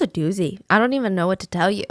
a doozy. I don't even know what to tell you.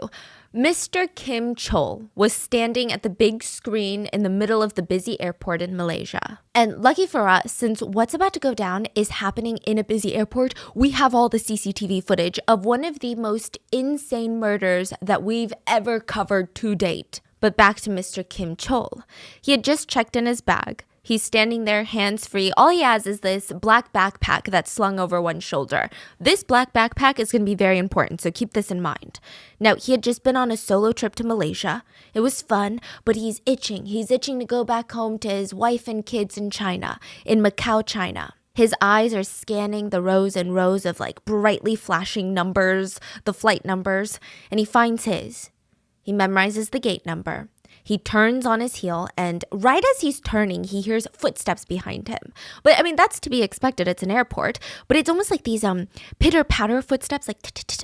Mr. Kim Chol was standing at the big screen in the middle of the busy airport in Malaysia. And lucky for us, since what's about to go down is happening in a busy airport, we have all the CCTV footage of one of the most insane murders that we've ever covered to date. But back to Mr. Kim Chol. He had just checked in his bag. He's standing there hands-free. All he has is this black backpack that's slung over one shoulder. This black backpack is going to be very important, so keep this in mind. Now, he had just been on a solo trip to Malaysia. It was fun, but he's itching. He's itching to go back home to his wife and kids in China, in Macau, China. His eyes are scanning the rows and rows of like brightly flashing numbers, the flight numbers, and he finds his. He memorizes the gate number. He turns on his heel, and right as he's turning, he hears footsteps behind him. But I mean, that's to be expected. It's an airport, but it's almost like these pitter-patter footsteps,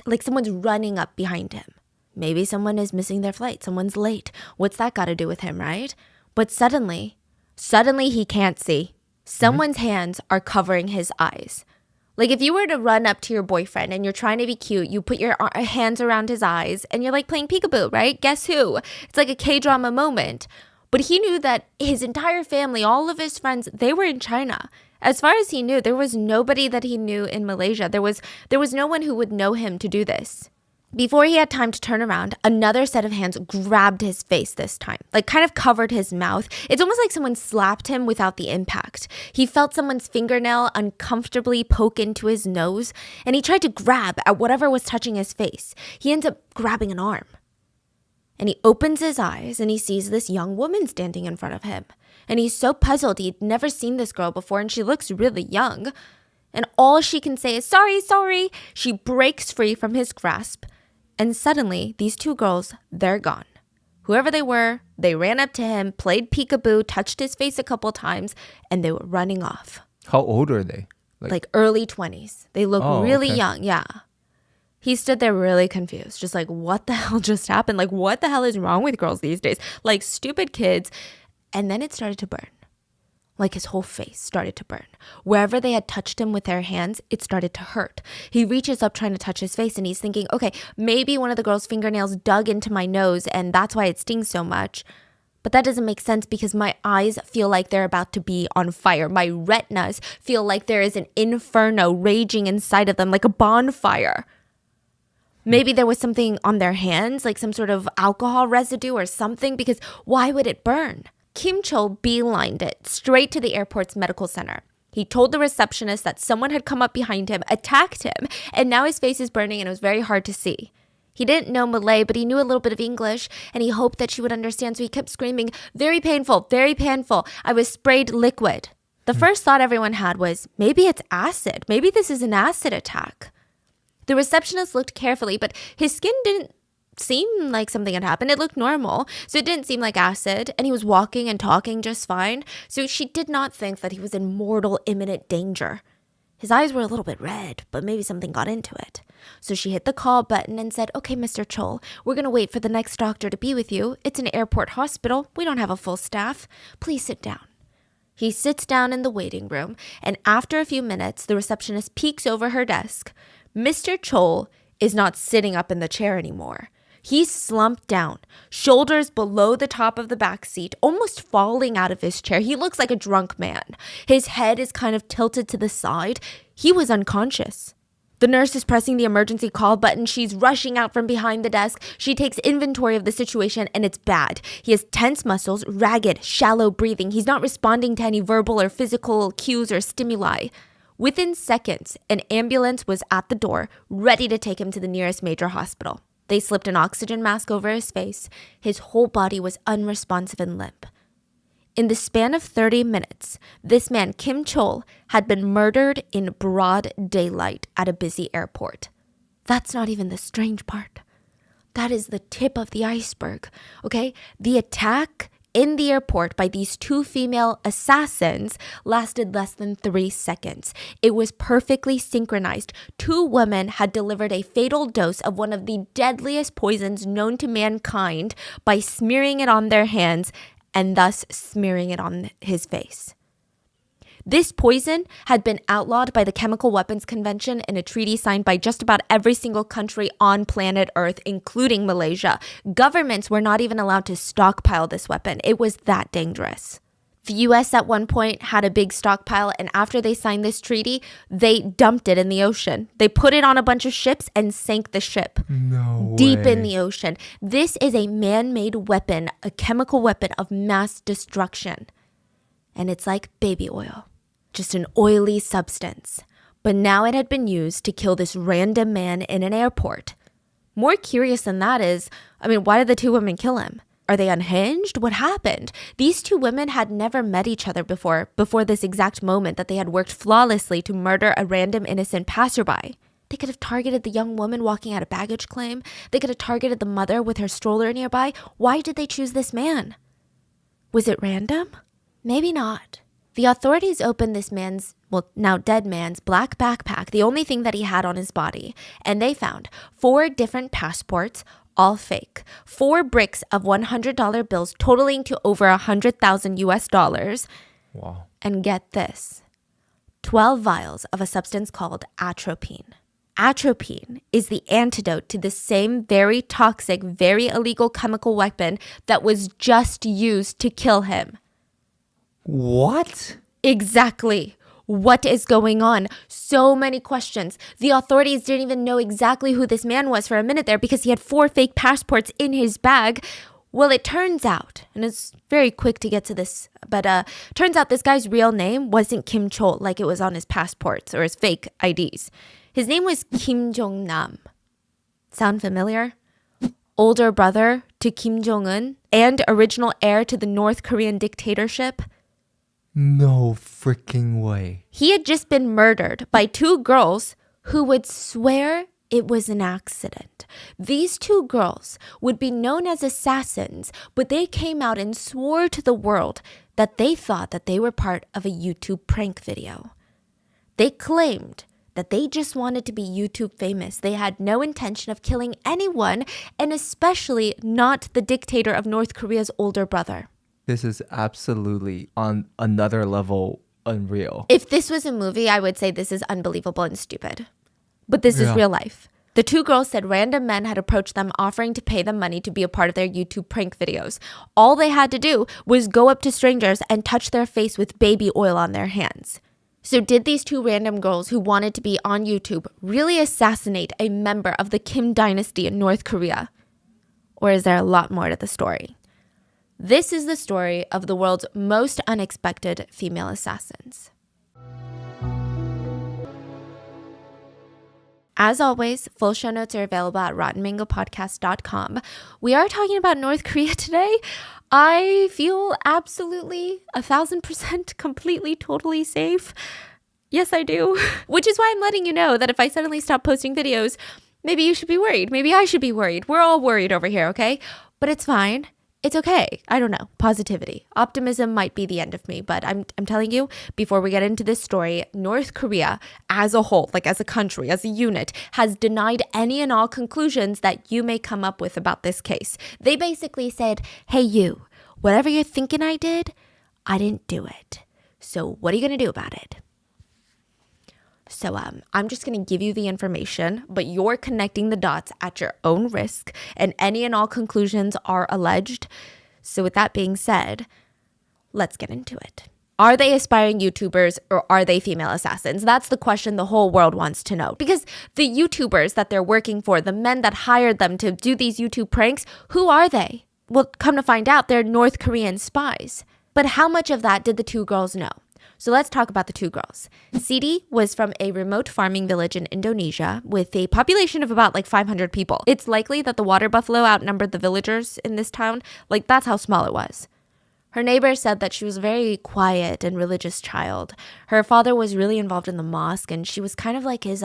like someone's running up behind him. Maybe someone is missing their flight. Someone's late. What's that got to do with him, right? But suddenly he can't see. Someone's hands are covering his eyes. Like if you were to run up to your boyfriend and you're trying to be cute, you put your hands around his eyes and you're like playing peekaboo, right? Guess who? It's like a K-drama moment. But he knew that his entire family, all of his friends, they were in China. As far as he knew, there was nobody that he knew in Malaysia. There was no one who would know him to do this. Before he had time to turn around, another set of hands grabbed his face this time, like kind of covered his mouth. It's almost like someone slapped him without the impact. He felt someone's fingernail uncomfortably poke into his nose, and he tried to grab at whatever was touching his face. He ends up grabbing an arm. And he opens his eyes and he sees this young woman standing in front of him. And he's so puzzled. He'd never seen this girl before, and she looks really young. And all she can say is, sorry. She breaks free from his grasp. And suddenly, these two girls, they're gone. Whoever they were, they ran up to him, played peekaboo, touched his face a couple times, and they were running off. How old are they? Like early 20s. They look really young, yeah. He stood there really confused, just like, what the hell just happened? Like, what the hell is wrong with girls these days? Like, stupid kids. And then it started to burn. Like his whole face started to burn. Wherever they had touched him with their hands, it started to hurt. He reaches up trying to touch his face and he's thinking, okay, maybe one of the girl's fingernails dug into my nose and that's why it stings so much. But that doesn't make sense because my eyes feel like they're about to be on fire. My retinas feel like there is an inferno raging inside of them, like a bonfire. Maybe there was something on their hands, like some sort of alcohol residue or something, because why would it burn? Kim Chol beelined it straight to the airport's medical center. He told the receptionist that someone had come up behind him, attacked him, and now his face is burning and it was very hard to see. He didn't know Malay, but he knew a little bit of English, and he hoped that she would understand, so he kept screaming, very painful, very painful. I was sprayed liquid. The first thought everyone had was, maybe it's acid. Maybe this is an acid attack. The receptionist looked carefully, but his skin didn't seem like something had happened. It looked normal, so it didn't seem like acid, and he was walking and talking just fine, so she did not think that he was in mortal imminent danger. His eyes were a little bit red, but maybe something got into it. So she hit the call button and said, okay, Mr. Chol, we're going to wait for the next doctor to be with you. It's an airport hospital. We don't have a full staff. Please sit down. He sits down in the waiting room, and after a few minutes, the receptionist peeks over her desk. Mr. Chol is not sitting up in the chair anymore. He's slumped down, shoulders below the top of the back seat, almost falling out of his chair. He looks like a drunk man. His head is kind of tilted to the side. He was unconscious. The nurse is pressing the emergency call button. She's rushing out from behind the desk. She takes inventory of the situation, and it's bad. He has tense muscles, ragged, shallow breathing. He's not responding to any verbal or physical cues or stimuli. Within seconds, an ambulance was at the door, ready to take him to the nearest major hospital. They slipped an oxygen mask over his face. His whole body was unresponsive and limp. In the span of 30 minutes, this man, Kim Chol, had been murdered in broad daylight at a busy airport. That's not even the strange part. That is the tip of the iceberg, okay? The attack in the airport by these two female assassins lasted less than 3 seconds. It was perfectly synchronized. Two women had delivered a fatal dose of one of the deadliest poisons known to mankind by smearing it on their hands and thus smearing it on his face. This poison had been outlawed by the Chemical Weapons Convention in a treaty signed by just about every single country on planet Earth, including Malaysia. Governments were not even allowed to stockpile this weapon. It was that dangerous. The US at one point had a big stockpile, and after they signed this treaty, they dumped it in the ocean. They put it on a bunch of ships and sank the ship. No deep way. in the ocean. This is a man-made weapon, a chemical weapon of mass destruction. And it's like baby oil, just an oily substance. But now it had been used to kill this random man in an airport. More curious than that is, why did the two women kill him? Are they unhinged? What happened? These two women had never met each other before this exact moment that they had worked flawlessly to murder a random innocent passerby. They could have targeted the young woman walking out a baggage claim. They could have targeted the mother with her stroller nearby. Why did they choose this man? Was it random? Maybe not. The authorities opened this man's, now dead man's, black backpack, the only thing that he had on his body, and they found 4 different passports, all fake, 4 bricks of $100 bills totaling to over 100,000 US dollars. Wow. And get this, 12 vials of a substance called atropine. Atropine is the antidote to the same very toxic, very illegal chemical weapon that was just used to kill him. What? Exactly. What is going on? So many questions. The authorities didn't even know exactly who this man was for a minute there because he had 4 fake passports in his bag. Well, it turns out, and it's very quick to get to this, but turns out this guy's real name wasn't Kim Chol like it was on his passports or his fake IDs. His name was Kim Jong-nam. Sound familiar? Older brother to Kim Jong-un and original heir to the North Korean dictatorship. No freaking way. He had just been murdered by 2 girls who would swear it was an accident. These 2 girls would be known as assassins, but they came out and swore to the world that they thought that they were part of a YouTube prank video. They claimed that they just wanted to be YouTube famous. They had no intention of killing anyone, and especially not the dictator of North Korea's older brother. This is absolutely on another level unreal. If this was a movie, I would say this is unbelievable and stupid. But this is real life. The 2 girls said random men had approached them offering to pay them money to be a part of their YouTube prank videos. All they had to do was go up to strangers and touch their face with baby oil on their hands. So did these 2 random girls who wanted to be on YouTube really assassinate a member of the Kim dynasty in North Korea? Or is there a lot more to the story? This is the story of the world's most unexpected female assassins. As always, full show notes are available at rottenmangopodcast.com. We are talking about North Korea today. I feel absolutely 1,000% completely, totally safe. Yes, I do. Which is why I'm letting you know that if I suddenly stop posting videos, maybe you should be worried. Maybe I should be worried. We're all worried over here, okay? But it's fine. It's okay. I don't know. Positivity. Optimism might be the end of me, but I'm telling you, before we get into this story, North Korea as a whole, like as a country, as a unit, has denied any and all conclusions that you may come up with about this case. They basically said, hey, you, whatever you're thinking I didn't do it. So what are you going to do about it? So I'm just going to give you the information, but you're connecting the dots at your own risk, and any and all conclusions are alleged. So with that being said, let's get into it. Are they aspiring YouTubers or are they female assassins? That's the question the whole world wants to know. Because the YouTubers that they're working for, the men that hired them to do these YouTube pranks, who are they? Well, come to find out, they're North Korean spies. But how much of that did the 2 girls know? So let's talk about the 2 girls. Siti was from a remote farming village in Indonesia with a population of about 500 people. It's likely that the water buffalo outnumbered the villagers in this town. That's how small it was. Her neighbors said that she was a very quiet and religious child. Her father was really involved in the mosque, and she was kind of like his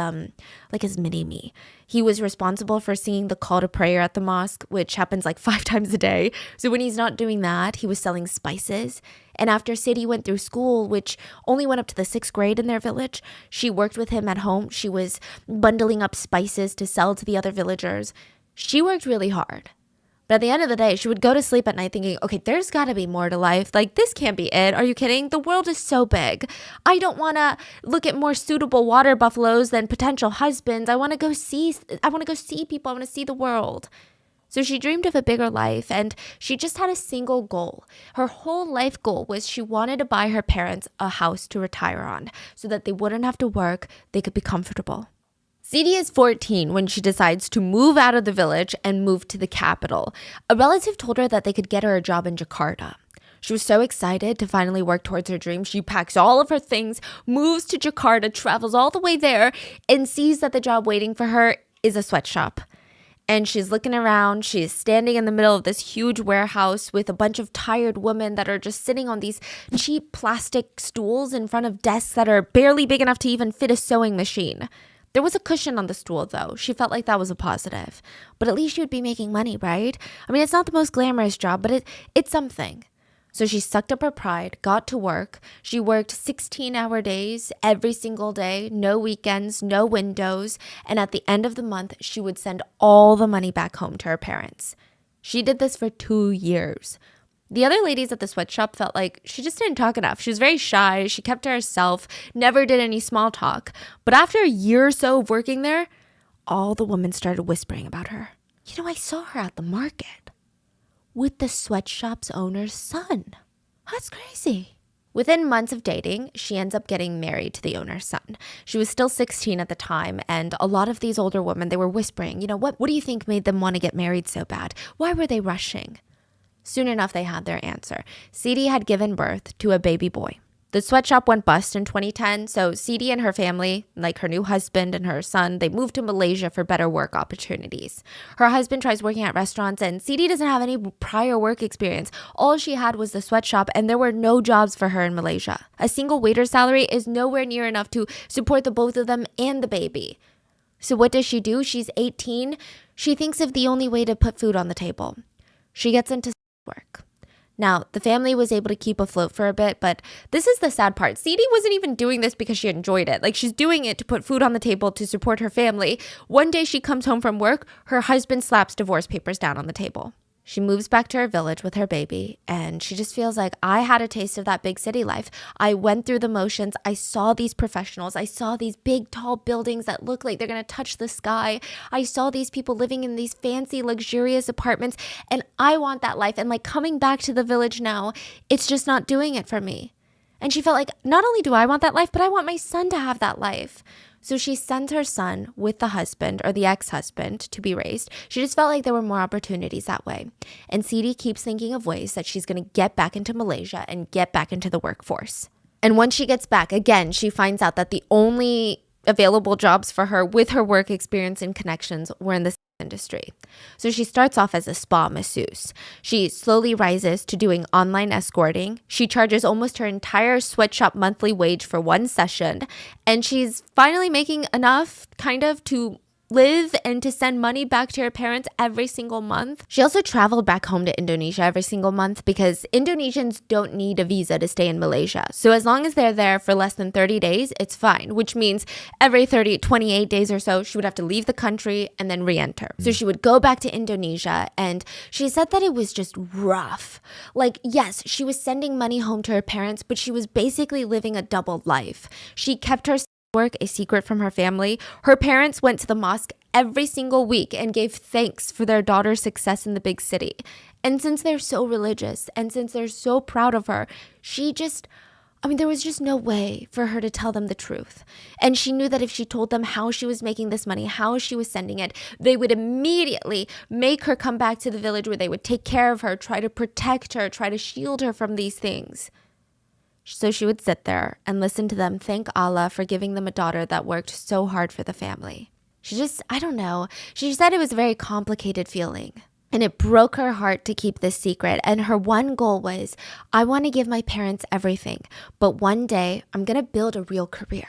mini-me. He was responsible for singing the call to prayer at the mosque, which happens 5 times a day. So when he's not doing that, he was selling spices. And after Siti went through school, which only went up to the 6th grade in their village, she worked with him at home. She was bundling up spices to sell to the other villagers. She worked really hard. But at the end of the day, she would go to sleep at night thinking, okay, there's got to be more to life. Like, this can't be it. Are you kidding? The world is so big. I don't want to look at more suitable water buffaloes than potential husbands. I want to go see people. I want to see the world. So she dreamed of a bigger life, and she just had a single goal. Her whole life goal was she wanted to buy her parents a house to retire on so that they wouldn't have to work, they could be comfortable. Sidi is 14 when she decides to move out of the village and move to the capital. A relative told her that they could get her a job in Jakarta. She was so excited to finally work towards her dream. She packs all of her things, moves to Jakarta, travels all the way there, and sees that the job waiting for her is a sweatshop. And she's looking around. She's standing in the middle of this huge warehouse with a bunch of tired women that are just sitting on these cheap plastic stools in front of desks that are barely big enough to even fit a sewing machine. There was a cushion on the stool, though. She felt like that was a positive. But at least she would be making money, right? I mean, it's not the most glamorous job, but it's something. So she sucked up her pride, got to work. She worked 16-hour days every single day, no weekends, no windows. And at the end of the month, she would send all the money back home to her parents. She did this for 2 years. The other ladies at the sweatshop felt like she just didn't talk enough. She was very shy. She kept to herself, never did any small talk. But after a year or so of working there, all the women started whispering about her. You know, I saw her at the market with the sweatshop's owner's son. That's crazy. Within months of dating, she ends up getting married to the owner's son. She was still 16 at the time, and a lot of these older women, they were whispering, you know, what do you think made them want to get married so bad? Why were they rushing? Soon enough, they had their answer. Sidi had given birth to a baby boy. The sweatshop went bust in 2010, so Sidi and her family, like her new husband and her son, they moved to Malaysia for better work opportunities. Her husband tries working at restaurants, and Sidi doesn't have any prior work experience. All she had was the sweatshop, and there were no jobs for her in Malaysia. A single waiter's salary is nowhere near enough to support the both of them and the baby. So what does she do? She's 18. She thinks of the only way to put food on the table. She gets into work. Now, the family was able to keep afloat for a bit, but this is the sad part. Sidi wasn't even doing this because she enjoyed it. Like, she's doing it to put food on the table to support her family. One day she comes home from work, her husband slaps divorce papers down on the table. She moves back to her village with her baby, and she just feels like, I had a taste of that big city life. I went through the motions. I saw these professionals. I saw these big, tall buildings that look like they're going to touch the sky. I saw these people living in these fancy, luxurious apartments, and I want that life. And like, coming back to the village now, it's just not doing it for me. And she felt like, not only do I want that life, but I want my son to have that life. So she sent her son with the husband or the ex-husband to be raised. She just felt like there were more opportunities that way. And Sidi keeps thinking of ways that she's going to get back into Malaysia and get back into the workforce. And once she gets back, again, she finds out that the only available jobs for her with her work experience and connections were in the industry. So she starts off as a spa masseuse. She slowly rises to doing online escorting. She charges almost her entire sweatshop monthly wage for one session, and she's finally making enough kind of to live and to send money back to her parents every single month. She also traveled back home to Indonesia every single month because Indonesians don't need a visa to stay in Malaysia. So as long as they're there for less than 30 days, it's fine, which means every 28 days or so, she would have to leave the country and then re-enter. So she would go back to Indonesia, and she said that it was just rough. Like, yes, she was sending money home to her parents, but she was basically living a double life. She kept her work a secret from her family. Her parents went to the mosque every single week and gave thanks for their daughter's success in the big city. And since they're so religious and since they're so proud of her, there was just no way for her to tell them the truth. And she knew that if she told them how she was making this money, how she was sending it, they would immediately make her come back to the village where they would take care of her, try to protect her, try to shield her from these things. So she would sit there and listen to them thank Allah for giving them a daughter that worked so hard for the family. She said it was a very complicated feeling. And it broke her heart to keep this secret. And her one goal was, I want to give my parents everything. But one day, I'm going to build a real career.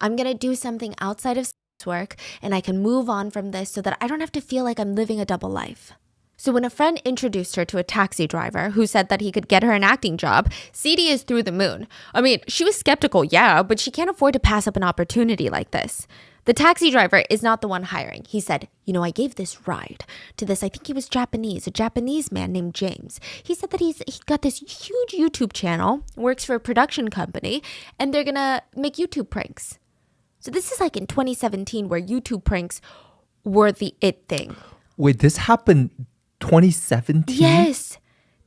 I'm going to do something outside of work, and I can move on from this so that I don't have to feel like I'm living a double life. So when a friend introduced her to a taxi driver who said that he could get her an acting job, Sidi is through the moon. I mean, she was skeptical, yeah, but she can't afford to pass up an opportunity like this. The taxi driver is not the one hiring. He said, I gave this ride to this, I think he was Japanese, a Japanese man named James. He said that he got this huge YouTube channel, works for a production company, and they're going to make YouTube pranks. So this is like in 2017 where YouTube pranks were the it thing. Wait, this happened 2017? Yes.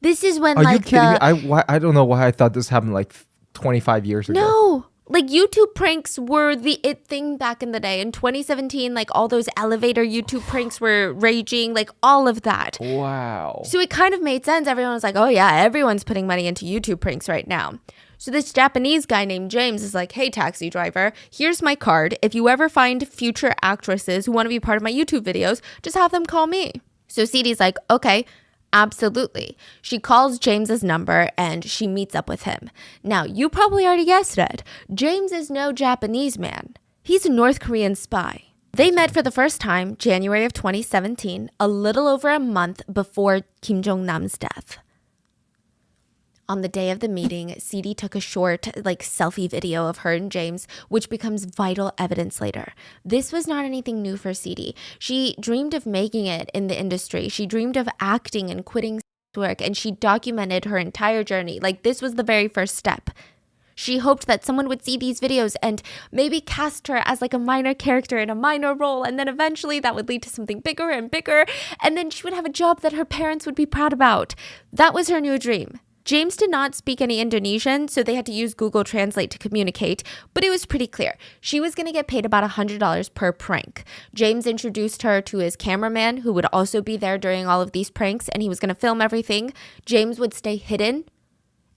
This is when Are you kidding me? I don't know why I thought this happened like 25 years ago. No. Like YouTube pranks were the it thing back in the day. In 2017, like all those elevator YouTube pranks were raging, like all of that. Wow. So it kind of made sense. Everyone was like, oh yeah, everyone's putting money into YouTube pranks right now. So this Japanese guy named James is like, hey, taxi driver, here's my card. If you ever find future actresses who want to be part of my YouTube videos, just have them call me. So CD's like, okay, absolutely. She calls James's number and she meets up with him. Now, you probably already guessed it. James is no Japanese man. He's a North Korean spy. They met for the first time January of 2017, a little over a month before Kim Jong-nam's death. On the day of the meeting, CD took a short, selfie video of her and James, which becomes vital evidence later. This was not anything new for CD. She dreamed of making it in the industry. She dreamed of acting and quitting work, and she documented her entire journey. This was the very first step. She hoped that someone would see these videos and maybe cast her as a minor character in a minor role, and then eventually that would lead to something bigger and bigger, and then she would have a job that her parents would be proud about. That was her new dream. James did not speak any Indonesian, so they had to use Google Translate to communicate, but it was pretty clear. She was going to get paid about $100 per prank. James introduced her to his cameraman, who would also be there during all of these pranks, and he was going to film everything. James would stay hidden,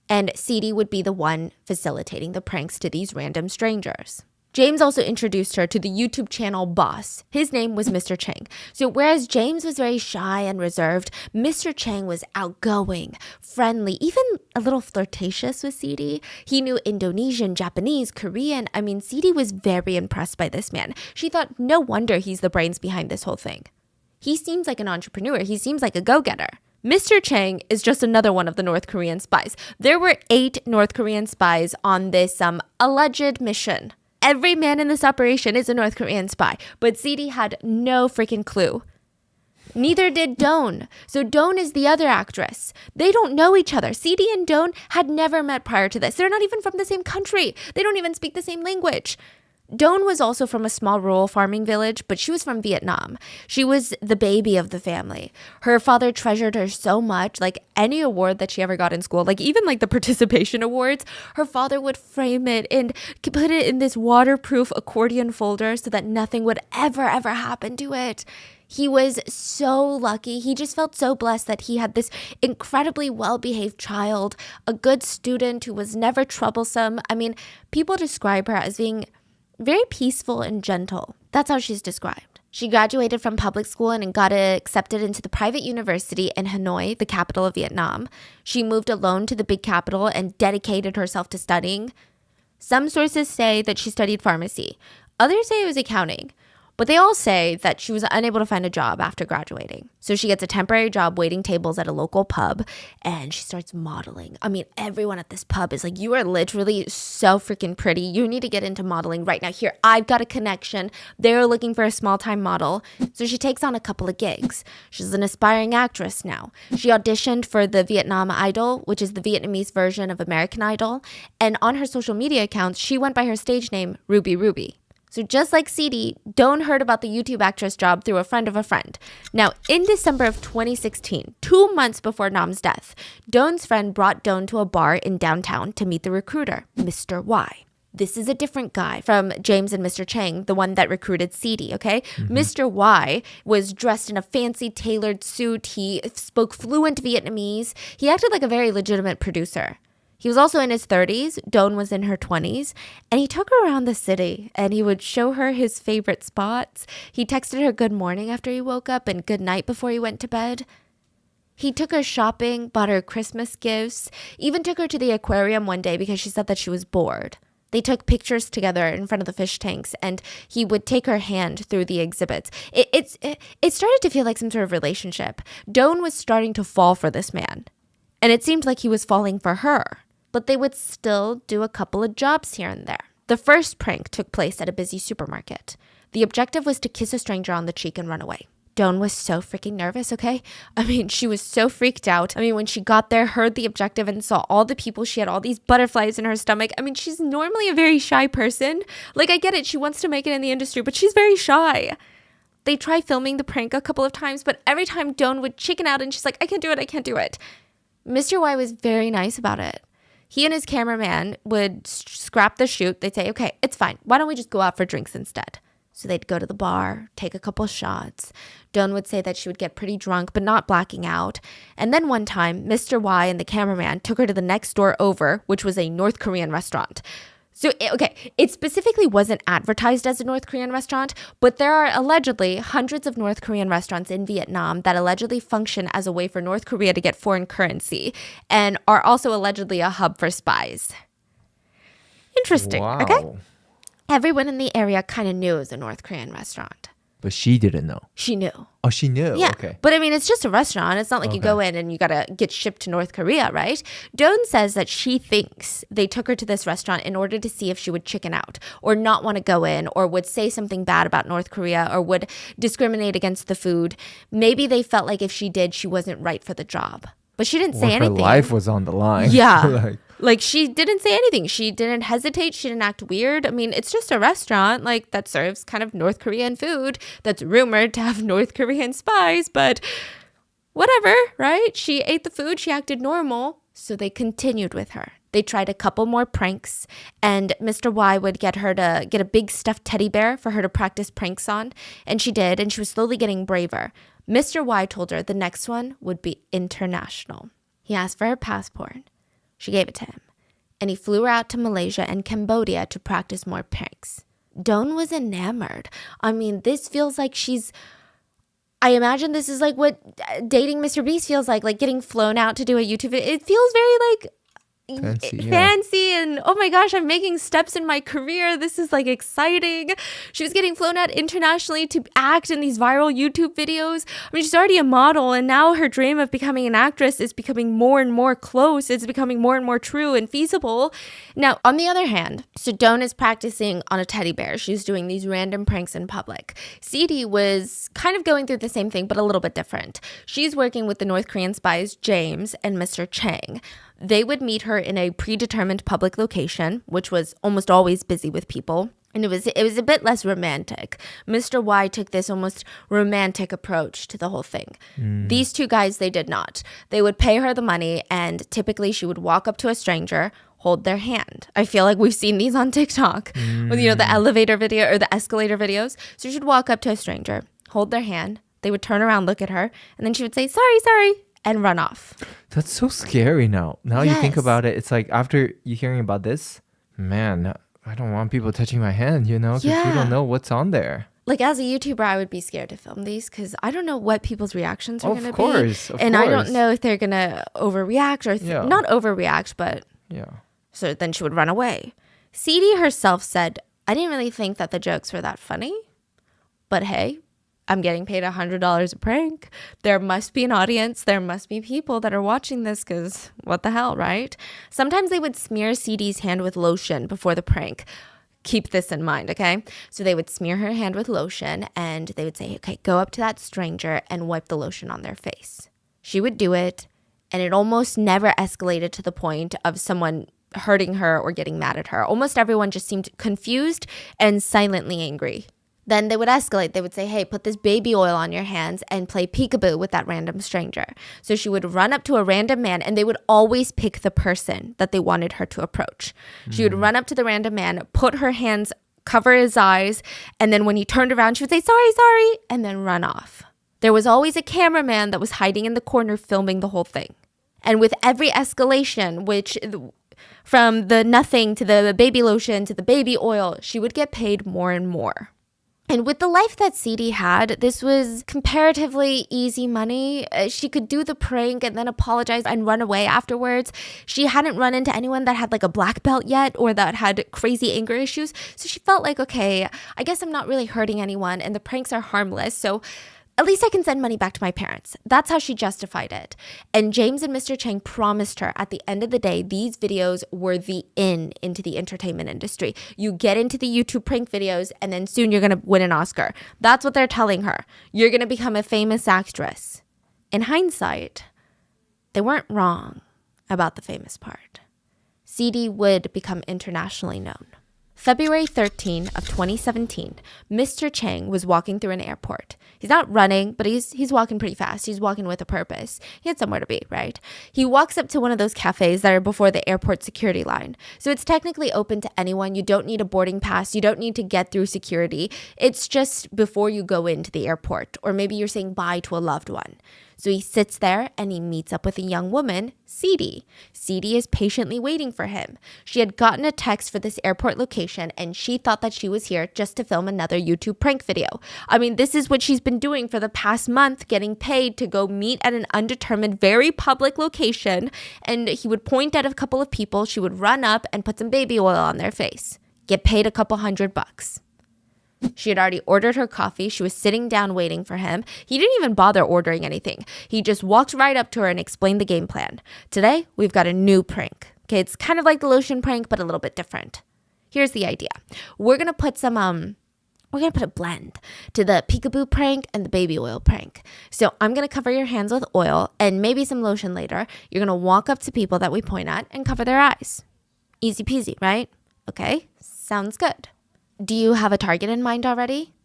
and CD would be the one facilitating the pranks to these random strangers. James also introduced her to the YouTube channel boss. His name was Mr. Chang. So whereas James was very shy and reserved, Mr. Chang was outgoing, friendly, even a little flirtatious with CD. He knew Indonesian, Japanese, Korean. CD was very impressed by this man. She thought, no wonder he's the brains behind this whole thing. He seems like an entrepreneur. He seems like a go-getter. Mr. Chang is just another one of the North Korean spies. There were 8 North Korean spies on this alleged mission. Every man in this operation is a North Korean spy, but CD had no freaking clue. Neither did Doan. So Doan is the other actress. They don't know each other. CD and Doan had never met prior to this. They're not even from the same country. They don't even speak the same language. Doan was also from a small rural farming village, but she was from Vietnam. She was the baby of the family. Her father treasured her so much, any award that she ever got in school, even the participation awards, her father would frame it and put it in this waterproof accordion folder so that nothing would ever happen to it. He was so lucky. He just felt so blessed that he had this incredibly well-behaved child, a good student who was never troublesome. People describe her as being very peaceful and gentle. That's how she's described. She graduated from public school and got accepted into the private university in Hanoi, the capital of Vietnam. She moved alone to the big capital and dedicated herself to studying. Some sources say that she studied pharmacy. Others say it was accounting. But they all say that she was unable to find a job after graduating. So she gets a temporary job waiting tables at a local pub and she starts modeling. Everyone at this pub is like, you are literally so freaking pretty. You need to get into modeling right now. Here, I've got a connection. They're looking for a small-time model. So she takes on a couple of gigs. She's an aspiring actress now. She auditioned for the Vietnam Idol, which is the Vietnamese version of American Idol. And on her social media accounts, she went by her stage name, Ruby Ruby. So just like CD, Doan heard about the YouTube actress job through a friend of a friend. Now, in December of 2016, 2 months before Nam's death, Doan's friend brought Doan to a bar in downtown to meet the recruiter, Mr. Y. This is a different guy from James and Mr. Chang, the one that recruited CD, okay? Mm-hmm. Mr. Y was dressed in a fancy tailored suit. He spoke fluent Vietnamese. He acted like a very legitimate producer. He was also in his 30s, Doan was in her 20s, and he took her around the city and he would show her his favorite spots. He texted her good morning after he woke up and good night before he went to bed. He took her shopping, bought her Christmas gifts, even took her to the aquarium one day because she said that she was bored. They took pictures together in front of the fish tanks and he would take her hand through the exhibits. It started to feel like some sort of relationship. Doan was starting to fall for this man, and it seemed like he was falling for her. But they would still do a couple of jobs here and there. The first prank took place at a busy supermarket. The objective was to kiss a stranger on the cheek and run away. Dawn was so freaking nervous, okay? I mean, she was so freaked out. I mean, when she got there, heard the objective and saw all the people, she had all these butterflies in her stomach. I mean, she's normally a very shy person. Like, I get it, she wants to make it in the industry, but she's very shy. They tried filming the prank a couple of times, but every time Dawn would chicken out and she's like, I can't do it. Mr. Y was very nice about it. He and his cameraman would scrap the shoot. They'd say, okay, it's fine. Why don't we just go out for drinks instead? So they'd go to the bar, take a couple shots. Dawn would say that she would get pretty drunk, but not blacking out. And then one time, Mr. Y and the cameraman took her to the next door over, which was a North Korean restaurant. So, it specifically wasn't advertised as a North Korean restaurant, but there are allegedly hundreds of North Korean restaurants in Vietnam that allegedly function as a way for North Korea to get foreign currency and are also allegedly a hub for spies. Interesting, Wow. okay? Everyone in the area kind of knew it was a North Korean restaurant. But she didn't know. She knew. Oh, she knew. Yeah. Okay. But I mean, it's just a restaurant. It's not like you Okay. go in and you got to get shipped to North Korea, right? Dawn says that she thinks they took her to this restaurant in order to see if she would chicken out or not want to go in or would say something bad about North Korea or would discriminate against the food. Maybe they felt like if she did, she wasn't right for the job. But she didn't say Well, her anything. life was on the line. Yeah. Like, she didn't say anything. She didn't hesitate. She didn't act weird. I mean, it's just a restaurant, like, that serves kind of North Korean food that's rumored to have North Korean spies, but whatever, right? She ate the food. She acted normal. So they continued with her. They tried a couple more pranks, and Mr. Y would get her to get a big stuffed teddy bear for her to practice pranks on, and she did, and she was slowly getting braver. Mr. Y told her the next one would be international. He asked for her passport. She gave it to him, and he flew her out to Malaysia and Cambodia to practice more pranks. Dawn was enamored. I mean, this feels like I imagine this is like what dating Mr. Beast feels like getting flown out to do a YouTube video. It feels very like fancy and oh my gosh, I'm making steps in my career. This is like exciting. She was getting flown out internationally to act in these viral YouTube videos. I mean, she's already a model, and now her dream of becoming an actress is becoming more and more close. It's becoming more and more true and feasible. Now, on the other hand, so Dawn is practicing on a teddy bear. She's doing these random pranks in public. CD was kind of going through the same thing, but a little bit different. She's working with the North Korean spies, James and Mr. Chang. They would meet her in a predetermined public location, which was almost always busy with people. And it was a bit less romantic. Mr. Y took this almost romantic approach to the whole thing. These two guys, they did not. They would pay her the money, and typically she would walk up to a stranger, hold their hand. I feel like we've seen these on TikTok with, the elevator video or the escalator videos. So she'd walk up to a stranger, hold their hand. They would turn around, look at her, and then she would say, sorry, and run off. That's so scary now. Now you think Yes. about it, it's like after you hearing about this, man, I don't want people touching my hand, because you Yeah. don't know what's on there. Like, as a YouTuber, I would be scared to film these because I don't know what people's reactions are Of going to be. course, of And I course. don't know if they're going to overreact or Yeah. not overreact, but Yeah. so then she would run away. CD herself said, I didn't really think that the jokes were that funny, but hey, I'm getting paid $100 a prank. There must be an audience. There must be people that are watching this because what the hell, right? Sometimes they would smear CD's hand with lotion before the prank. Keep this in mind, okay? So they would smear her hand with lotion and they would say, okay, go up to that stranger and wipe the lotion on their face. She would do it, and it almost never escalated to the point of someone hurting her or getting mad at her. Almost everyone just seemed confused and silently angry. Then they would escalate. They would say, hey, put this baby oil on your hands and play peekaboo with that random stranger. So she would run up to a random man, and they would always pick the person that they wanted her to approach. She would run up to the random man, put her hands, cover his eyes, and then when he turned around, she would say, sorry, and then run off. There was always a cameraman that was hiding in the corner filming the whole thing. And with every escalation, which from the nothing to the baby lotion to the baby oil, she would get paid more and more. And with the life that CD had, this was comparatively easy money. She could do the prank and then apologize and run away afterwards. She hadn't run into anyone that had like a black belt yet or that had crazy anger issues. So she felt like, okay, I guess I'm not really hurting anyone and the pranks are harmless. So At least I can send money back to my parents. That's how she justified it. And James and Mr. Chang promised her at the end of the day, these videos were the into the entertainment industry. You get into the YouTube prank videos and then soon you're going to win an Oscar. That's what they're telling her. You're going to become a famous actress. In hindsight, they weren't wrong about the famous part. CD would become internationally known. February 13 of 2017, Mr. Chang was walking through an airport. He's not running, but he's walking pretty fast. He's walking with a purpose. He had somewhere to be, right? He walks up to one of those cafes that are before the airport security line. So it's technically open to anyone. You don't need a boarding pass. You don't need to get through security. It's just before you go into the airport, or maybe you're saying bye to a loved one. So he sits there and he meets up with a young woman, CD. CD is patiently waiting for him. She had gotten a text for this airport location and she thought that she was here just to film another YouTube prank video. I mean, this is what she's been doing for the past month, getting paid to go meet at an undetermined, very public location. And he would point at a couple of people. She would run up and put some baby oil on their face. Get paid a couple $100. She had already ordered her coffee. She was sitting down waiting for him. He didn't even bother ordering anything. He just walked right up to her and explained the game plan. Today, we've got a new prank. Okay, it's kind of like the lotion prank, but a little bit different. Here's the idea. We're going to put a blend to the peekaboo prank and the baby oil prank. So I'm going to cover your hands with oil and maybe some lotion later. You're going to walk up to people that we point at and cover their eyes. Easy peasy, right? Okay, sounds good. Do you have a target in mind already?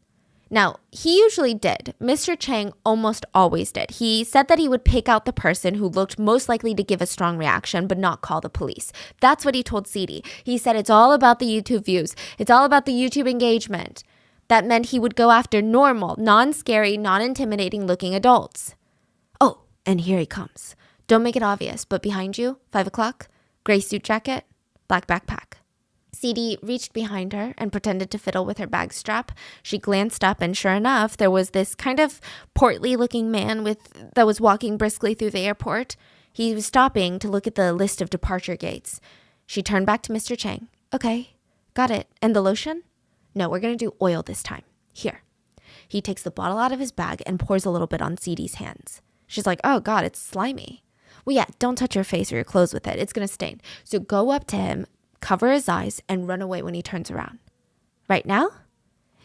Now, he usually did. Mr. Chang almost always did. He said that he would pick out the person who looked most likely to give a strong reaction but not call the police. That's what he told CD. He said it's all about the YouTube views. It's all about the YouTube engagement. That meant he would go after normal, non-scary, non-intimidating looking adults. Oh, and here he comes. Don't make it obvious, but behind you, 5 o'clock, gray suit jacket, black backpack. CD reached behind her and pretended to fiddle with her bag strap. She glanced up and sure enough, there was this kind of portly looking man that was walking briskly through the airport. He was stopping to look at the list of departure gates. She turned back to Mr. Chang. Okay, got it. And the lotion? No, we're going to do oil this time. Here. He takes the bottle out of his bag and pours a little bit on CD's hands. She's like, oh God, it's slimy. Well, yeah, don't touch your face or your clothes with it. It's going to stain. So go up to him, cover his eyes, and run away when he turns around. Right now?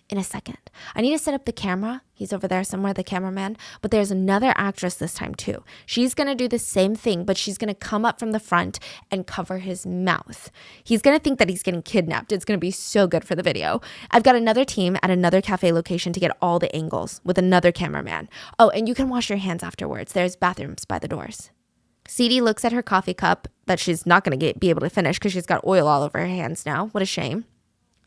In a second. I need to set up the camera. He's over there somewhere, the cameraman. But there's another actress this time too. She's going to do the same thing, but she's going to come up from the front and cover his mouth. He's going to think that he's getting kidnapped. It's going to be so good for the video. I've got another team at another cafe location to get all the angles with another cameraman. Oh, and you can wash your hands afterwards. There's bathrooms by the doors. CD looks at her coffee cup that she's not going to be able to finish because she's got oil all over her hands now. What a shame.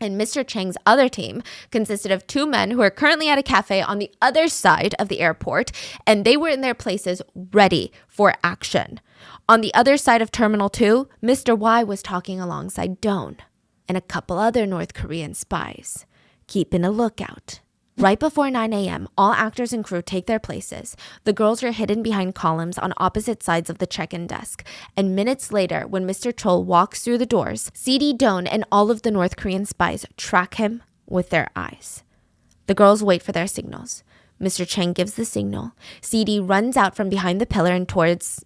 And Mr. Chang's other team consisted of 2 men who are currently at a cafe on the other side of the airport, and they were in their places ready for action. On the other side of Terminal 2, Mr. Y was talking alongside Doan and a couple other North Korean spies, keeping a lookout. Right before 9 a.m., all actors and crew take their places. The girls are hidden behind columns on opposite sides of the check-in desk. And minutes later, when Mr. Chol walks through the doors, CD Doan and all of the North Korean spies track him with their eyes. The girls wait for their signals. Mr. Chang gives the signal. CD runs out from behind the pillar and towards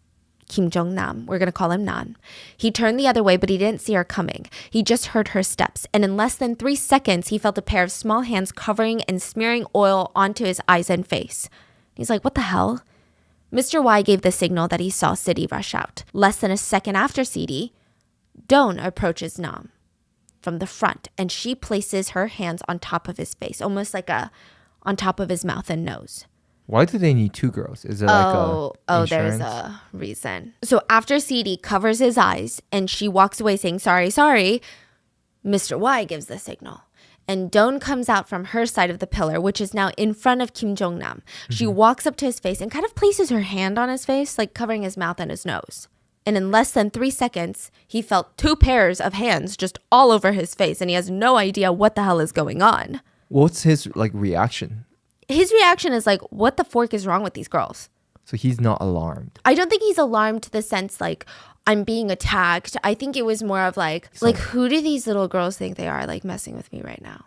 Kim Jong-nam. We're going to call him Nan. He turned the other way, but he didn't see her coming. He just heard her steps. And in less than 3 seconds, he felt a pair of small hands covering and smearing oil onto his eyes and face. He's like, what the hell? Mr. Y gave the signal that he saw CD rush out. Less than a second after CD, Doan approaches Nam from the front, and she places her hands on top of his face, almost like on top of his mouth and nose. Why do they need 2 girls? Is it like a insurance? There's a reason. So after CD covers his eyes and she walks away saying, sorry, Mr. Y gives the signal. And Doan comes out from her side of the pillar, which is now in front of Kim Jong-nam. She walks up to his face and kind of places her hand on his face, like covering his mouth and his nose. And in less than 3 seconds, he felt 2 pairs of hands just all over his face, and he has no idea what the hell is going on. What's his reaction? His reaction is like, what the fork is wrong with these girls? So he's not alarmed. I don't think he's alarmed to the sense like, I'm being attacked. I think it was more of like who do these little girls think they are, like messing with me right now?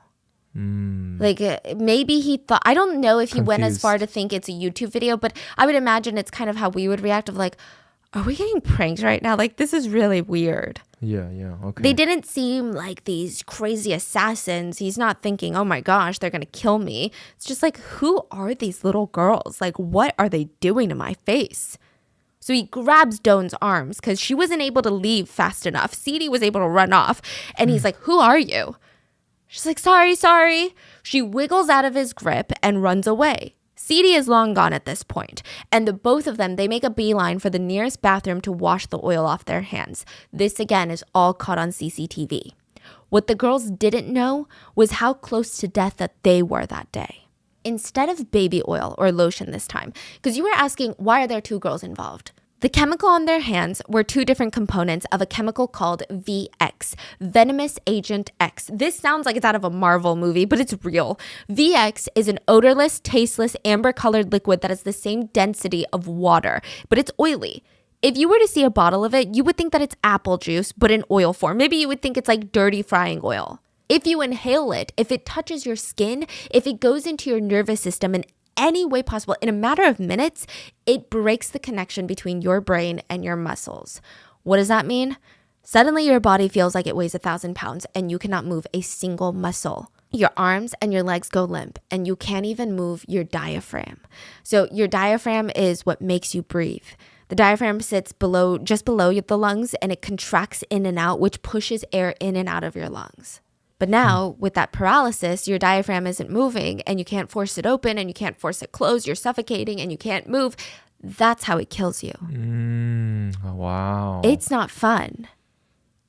Like maybe he thought, I don't know if he went as Confused. far to think it's a YouTube video, but I would imagine it's kind of how we would react of like, are we getting pranked right now? Like, this is really weird. Yeah, okay. They didn't seem like these crazy assassins. He's not thinking, oh my gosh, they're going to kill me. It's just like, who are these little girls? Like, what are they doing to my face? So he grabs Doan's arms because she wasn't able to leave fast enough. Sadie was able to run off. And he's like, who are you? She's like, sorry. She wiggles out of his grip and runs away. Sadie is long gone at this point, and the both of them, they make a beeline for the nearest bathroom to wash the oil off their hands. This, again, is all caught on CCTV. What the girls didn't know was how close to death that they were that day. Instead of baby oil or lotion this time, because you were asking, why are there two girls involved? The chemical on their hands were two different components of a chemical called VX, Venomous Agent X. This sounds like it's out of a Marvel movie, but it's real. VX is an odorless, tasteless, amber-colored liquid that has the same density of water, but it's oily. If you were to see a bottle of it, you would think that it's apple juice, but in oil form. Maybe you would think it's like dirty frying oil. If you inhale it, if it touches your skin, if it goes into your nervous system in any way possible, in a matter of minutes, it breaks the connection between your brain and your muscles. What does that mean? Suddenly your body feels like it weighs 1,000 pounds and you cannot move a single muscle. Your arms and your legs go limp and you can't even move your diaphragm. So your diaphragm is what makes you breathe. The diaphragm sits just below the lungs, and it contracts in and out, which pushes air in and out of your lungs. But now, with that paralysis, your diaphragm isn't moving and you can't force it open and you can't force it closed. You're suffocating and you can't move. That's how it kills you. Wow. It's not fun.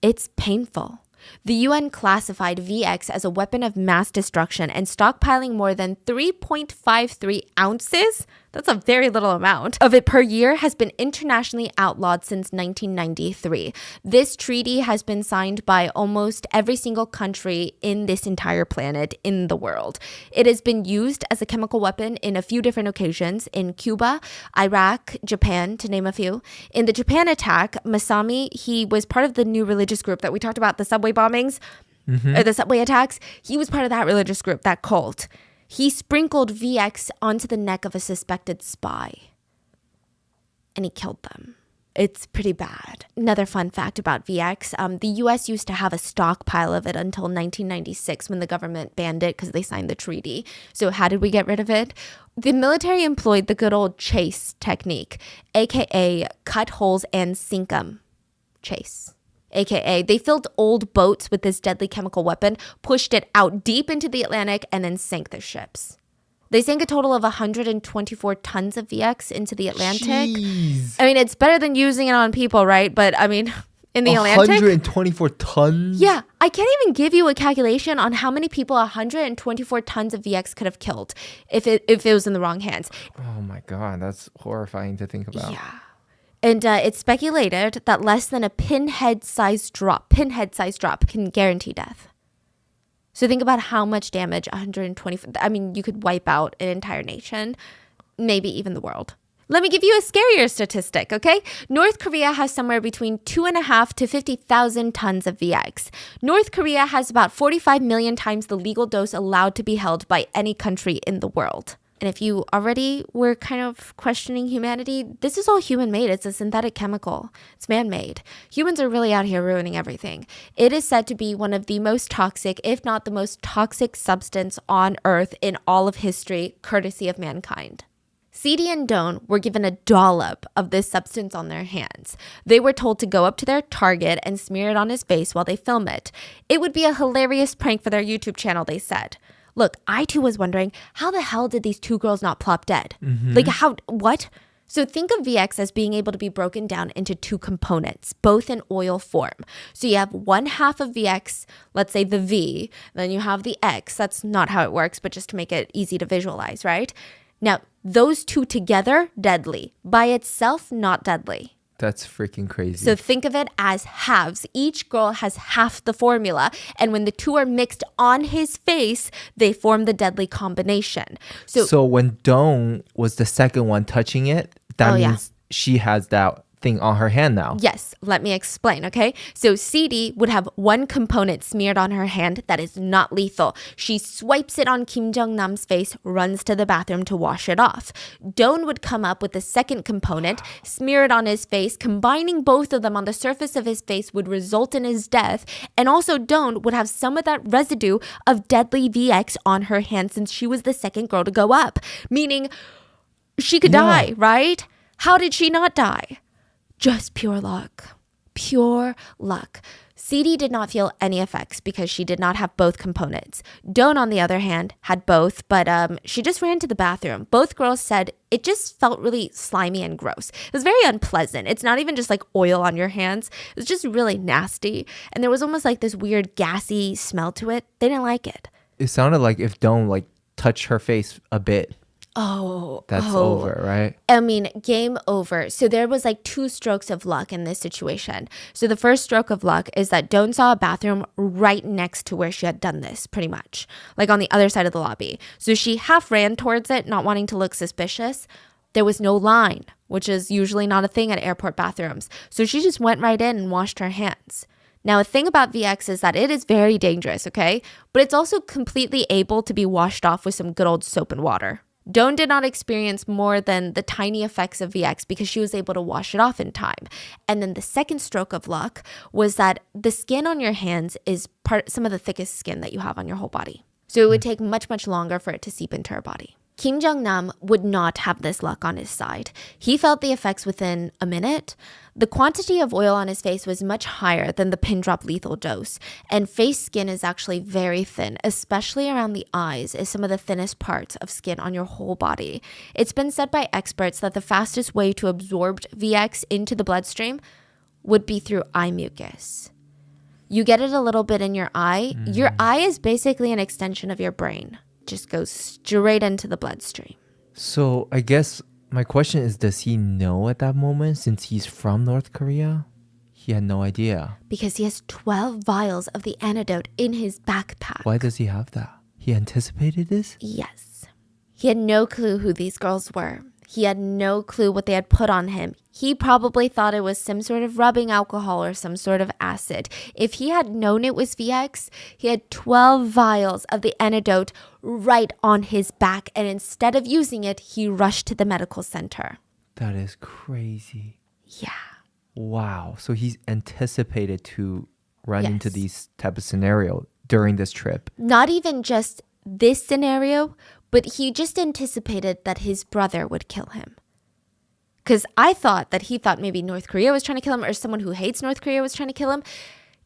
It's painful. The UN classified VX as a weapon of mass destruction, and stockpiling more than 3.53 ounces, that's a very little amount, of it per year has been internationally outlawed since 1993. This treaty has been signed by almost every single country in this entire planet in the world. It has been used as a chemical weapon in a few different occasions in Cuba, Iraq, Japan, to name a few. In the Japan attack, Masami, he was part of the new religious group that we talked about, the subway bombings, or the subway attacks. He was part of that religious group, that cult. He sprinkled VX onto the neck of a suspected spy, and he killed them. It's pretty bad. Another fun fact about VX, the US used to have a stockpile of it until 1996 when the government banned it because they signed the treaty. So how did we get rid of it? The military employed the good old chase technique, aka cut holes and sink them. Chase. AKA, they filled old boats with this deadly chemical weapon, pushed it out deep into the Atlantic, and then sank the ships. They sank a total of 124 tons of VX into the Atlantic. Jeez. I mean, it's better than using it on people, right? But I mean, in the Atlantic. 124 tons? Yeah, I can't even give you a calculation on how many people 124 tons of VX could have killed if it was in the wrong hands. Oh my God, that's horrifying to think about. Yeah. And it's speculated that less than a pinhead-sized drop can guarantee death. So think about how much damage 120, I mean, you could wipe out an entire nation, maybe even the world. Let me give you a scarier statistic, okay? North Korea has somewhere between 2.5 to 50,000 tons of VX. North Korea has about 45 million times the legal dose allowed to be held by any country in the world. And if you already were kind of questioning humanity, this is all human-made. It's a synthetic chemical. It's man-made. Humans are really out here ruining everything. It is said to be one of the most toxic, if not the most toxic substance on Earth in all of history, courtesy of mankind. Sadie and Doan were given a dollop of this substance on their hands. They were told to go up to their target and smear it on his face while they film it. It would be a hilarious prank for their YouTube channel, they said. Look, I too was wondering, how the hell did these two girls not plop dead? Like what? So think of VX as being able to be broken down into two components, both in oil form. So you have one half of VX, let's say the V, then you have the X. That's not how it works, but just to make it easy to visualize, right? Now, those two together, deadly. By itself, not deadly. That's freaking crazy. So think of it as halves. Each girl has half the formula. And when the two are mixed on his face, they form the deadly combination. So when Doan was the second one touching it, that means she has that thing on her hand now. Yes, let me explain, okay? So CD would have one component smeared on her hand that is not lethal. She swipes it on Kim Jong-nam's face, runs to the bathroom to wash it off. Doan would come up with the second component, smear it on his face. Combining both of them on the surface of his face would result in his death. And also Doan would have some of that residue of deadly VX on her hand since she was the second girl to go up. Meaning she could die, right? How did she not die? Just pure luck. Pure luck. CD did not feel any effects because she did not have both components. Doan, on the other hand, had both, but she just ran to the bathroom. Both girls said it just felt really slimy and gross. It was very unpleasant. It's not even just like oil on your hands. It was just really nasty. And there was almost like this weird gassy smell to it. They didn't like it. It sounded like if Doan like touched her face a bit. That's over, right? I mean, game over. So there was like 2 strokes of luck in this situation. So the first stroke of luck is that Doan saw a bathroom right next to where she had done this, pretty much, like on the other side of the lobby. So she half ran towards it, not wanting to look suspicious. There was no line, which is usually not a thing at airport bathrooms. So she just went right in and washed her hands. Now, a thing about VX is that it is very dangerous, okay? But it's also completely able to be washed off with some good old soap and water. Doan did not experience more than the tiny effects of VX because she was able to wash it off in time. And then the second stroke of luck was that the skin on your hands is some of the thickest skin that you have on your whole body. So it would take much, much longer for it to seep into her body. Kim Jong-nam would not have this luck on his side. He felt the effects within a minute. The quantity of oil on his face was much higher than the pin drop lethal dose, and face skin is actually very thin, especially around the eyes is some of the thinnest parts of skin on your whole body. It's been said by experts that the fastest way to absorb VX into the bloodstream would be through eye mucus. You get it a little bit in your eye. Your eye is basically an extension of your brain. Just goes straight into the bloodstream. So I guess my question is, does he know at that moment since he's from North Korea? He had no idea. Because he has 12 vials of the antidote in his backpack. Why does he have that? He anticipated this? Yes. He had no clue who these girls were. He had no clue what they had put on him. He probably thought it was some sort of rubbing alcohol or some sort of acid. If he had known it was VX, he had 12 vials of the antidote right on his back. And instead of using it, he rushed to the medical center. That is crazy. Yeah. Wow. So he's anticipated to run into these type of scenario during this trip. Not even just this scenario, but he just anticipated that his brother would kill him. Because I thought that he thought maybe North Korea was trying to kill him or someone who hates North Korea was trying to kill him.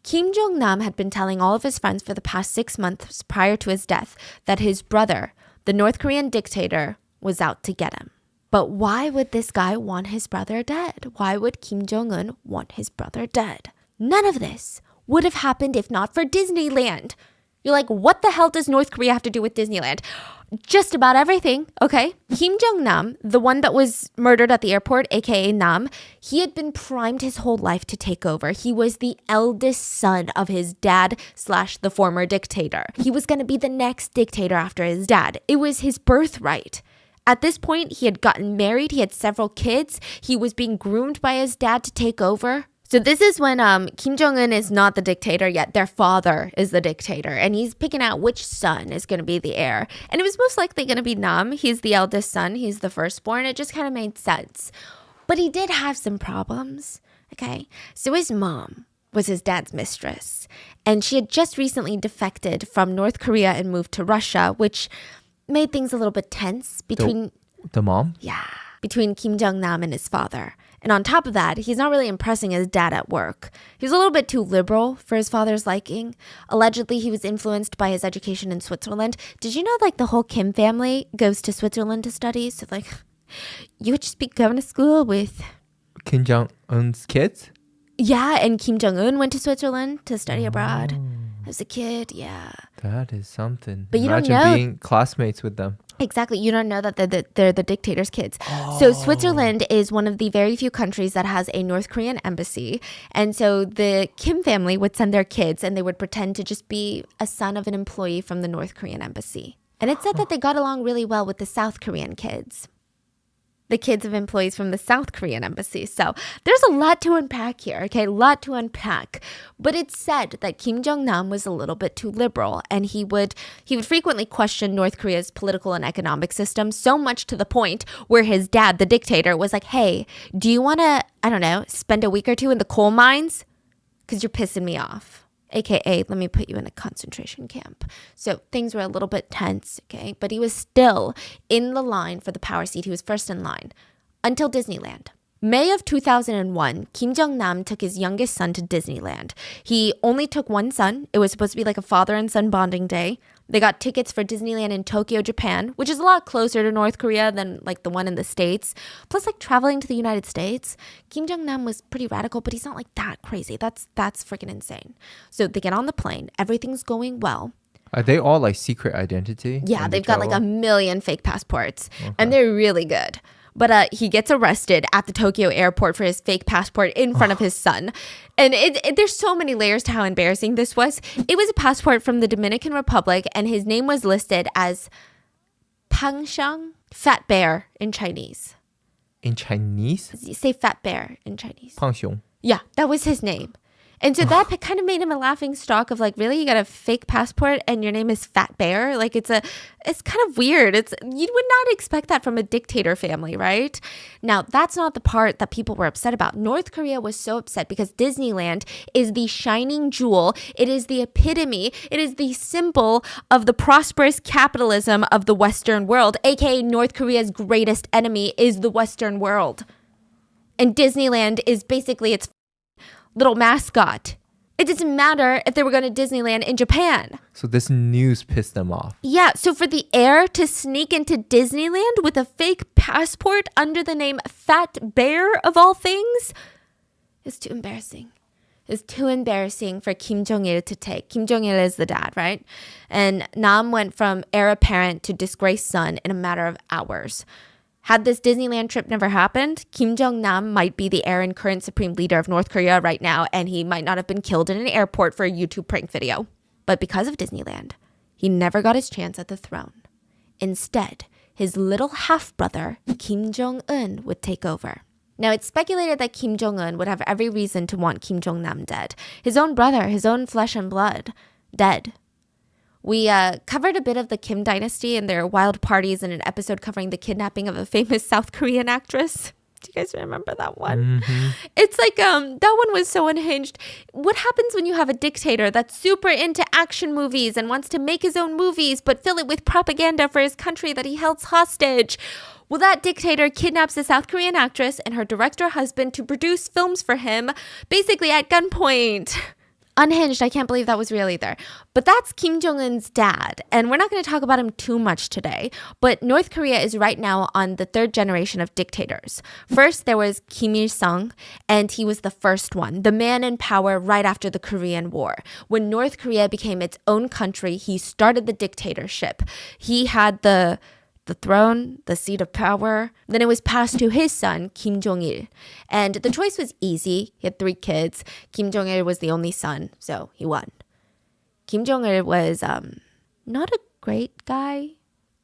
Kim Jong-nam had been telling all of his friends for the past 6 months prior to his death that his brother, the North Korean dictator, was out to get him. But why would this guy want his brother dead? Why would Kim Jong-un want his brother dead? None of this would have happened if not for Disneyland. You're like, what the hell does North Korea have to do with Disneyland? Just about everything, okay? Kim Jong-nam, the one that was murdered at the airport, aka Nam, he had been primed his whole life to take over. He was the eldest son of his dad / the former dictator. He was going to be the next dictator after his dad. It was his birthright. At this point, he had gotten married. He had several kids. He was being groomed by his dad to take over. So this is when Kim Jong-un is not the dictator yet. Their father is the dictator. And he's picking out which son is going to be the heir. And it was most likely going to be Nam. He's the eldest son. He's the firstborn. It just kind of made sense. But he did have some problems. Okay. So his mom was his dad's mistress. And she had just recently defected from North Korea and moved to Russia, which made things a little bit tense between... The mom? Yeah. Between Kim Jong-nam and his father. And on top of that, he's not really impressing his dad at work. He's a little bit too liberal for his father's liking. Allegedly, he was influenced by his education in Switzerland. Did you know, like, the whole Kim family goes to Switzerland to study? So, like, you would just be going to school with... Kim Jong-un's kids? Yeah, and Kim Jong-un went to Switzerland to study abroad as a kid, yeah. That is something. But you Imagine don't know. Being classmates with them. Exactly. You don't know that they're the dictator's kids. So Switzerland is one of the very few countries that has a North Korean embassy. And so the Kim family would send their kids and they would pretend to just be a son of an employee from the North Korean embassy. And it said that they got along really well with the South Korean kids. the kids of employees from the South Korean embassy. So there's a lot to unpack here, okay? A lot to unpack. But it's said that Kim Jong-nam was a little bit too liberal, and he would frequently question North Korea's political and economic system, so much to the point where his dad, the dictator, was like, hey, do you want to, I don't know, spend a week or two in the coal mines? Because you're pissing me off. AKA, let me put you in a concentration camp. So things were a little bit tense, okay? But he was still in the line for the power seat. He was first in line until Disneyland. May of 2001, Kim Jong-nam took his youngest son to Disneyland. He only took one son. It was supposed to be like a father and son bonding day. They got tickets for Disneyland in Tokyo, Japan, which is a lot closer to North Korea than like the one in the States. Plus, like traveling to the United States, Kim Jong-nam was pretty radical, but he's not like that crazy. That's freaking insane. So they get on the plane. Everything's going well. Are they all like secret identity? Yeah, they've got like a million fake passports, and they're really good. But he gets arrested at the Tokyo airport for his fake passport in front of his son. And there's so many layers to how embarrassing this was. It was a passport from the Dominican Republic, and his name was listed as Pangxiang, fat bear in Chinese. In Chinese? Say fat bear in Chinese. 胖熊. Yeah, that was his name. And so that kind of made him a laughing stock of like, really, you got a fake passport and your name is Fat Bear? Like it's kind of weird. You would not expect that from a dictator family, right? Now, that's not the part that people were upset about. North Korea was so upset because Disneyland is the shining jewel. It is the epitome. It is the symbol of the prosperous capitalism of the Western world, aka North Korea's greatest enemy is the Western world. And Disneyland is basically its little mascot. It doesn't matter if they were going to Disneyland in Japan. So this news pissed them off. Yeah, so for the heir to sneak into Disneyland with a fake passport under the name Fat Bear of all things is too embarrassing. It's too embarrassing for Kim Jong-il to take. Kim Jong-il is the dad, right? And Nam went from heir apparent to disgraced son in a matter of hours. Had this Disneyland trip never happened, Kim Jong-nam might be the heir and current supreme leader of North Korea right now, and he might not have been killed in an airport for a YouTube prank video. But because of Disneyland, he never got his chance at the throne. Instead, his little half-brother, Kim Jong-un, would take over. Now, it's speculated that Kim Jong-un would have every reason to want Kim Jong-nam dead. His own brother, his own flesh and blood, dead. We covered a bit of the Kim dynasty and their wild parties in an episode covering the kidnapping of a famous South Korean actress. Do you guys remember that one? Mm-hmm. It's like, that one was so unhinged. What happens when you have a dictator that's super into action movies and wants to make his own movies, but fill it with propaganda for his country that he held hostage? Well, that dictator kidnaps a South Korean actress and her director husband to produce films for him, basically at gunpoint. Unhinged, I can't believe that was real either. But that's Kim Jong-un's dad, and we're not going to talk about him too much today. But North Korea is right now on the third generation of dictators. First, there was Kim Il-sung, and he was the first one, the man in power right after the Korean War. When North Korea became its own country, he started the dictatorship. He had the throne, the seat of power. Then it was passed to his son, Kim Jong-il. And the choice was easy. He had 3 kids. Kim Jong-il was the only son, so he won. Kim Jong-il was not a great guy.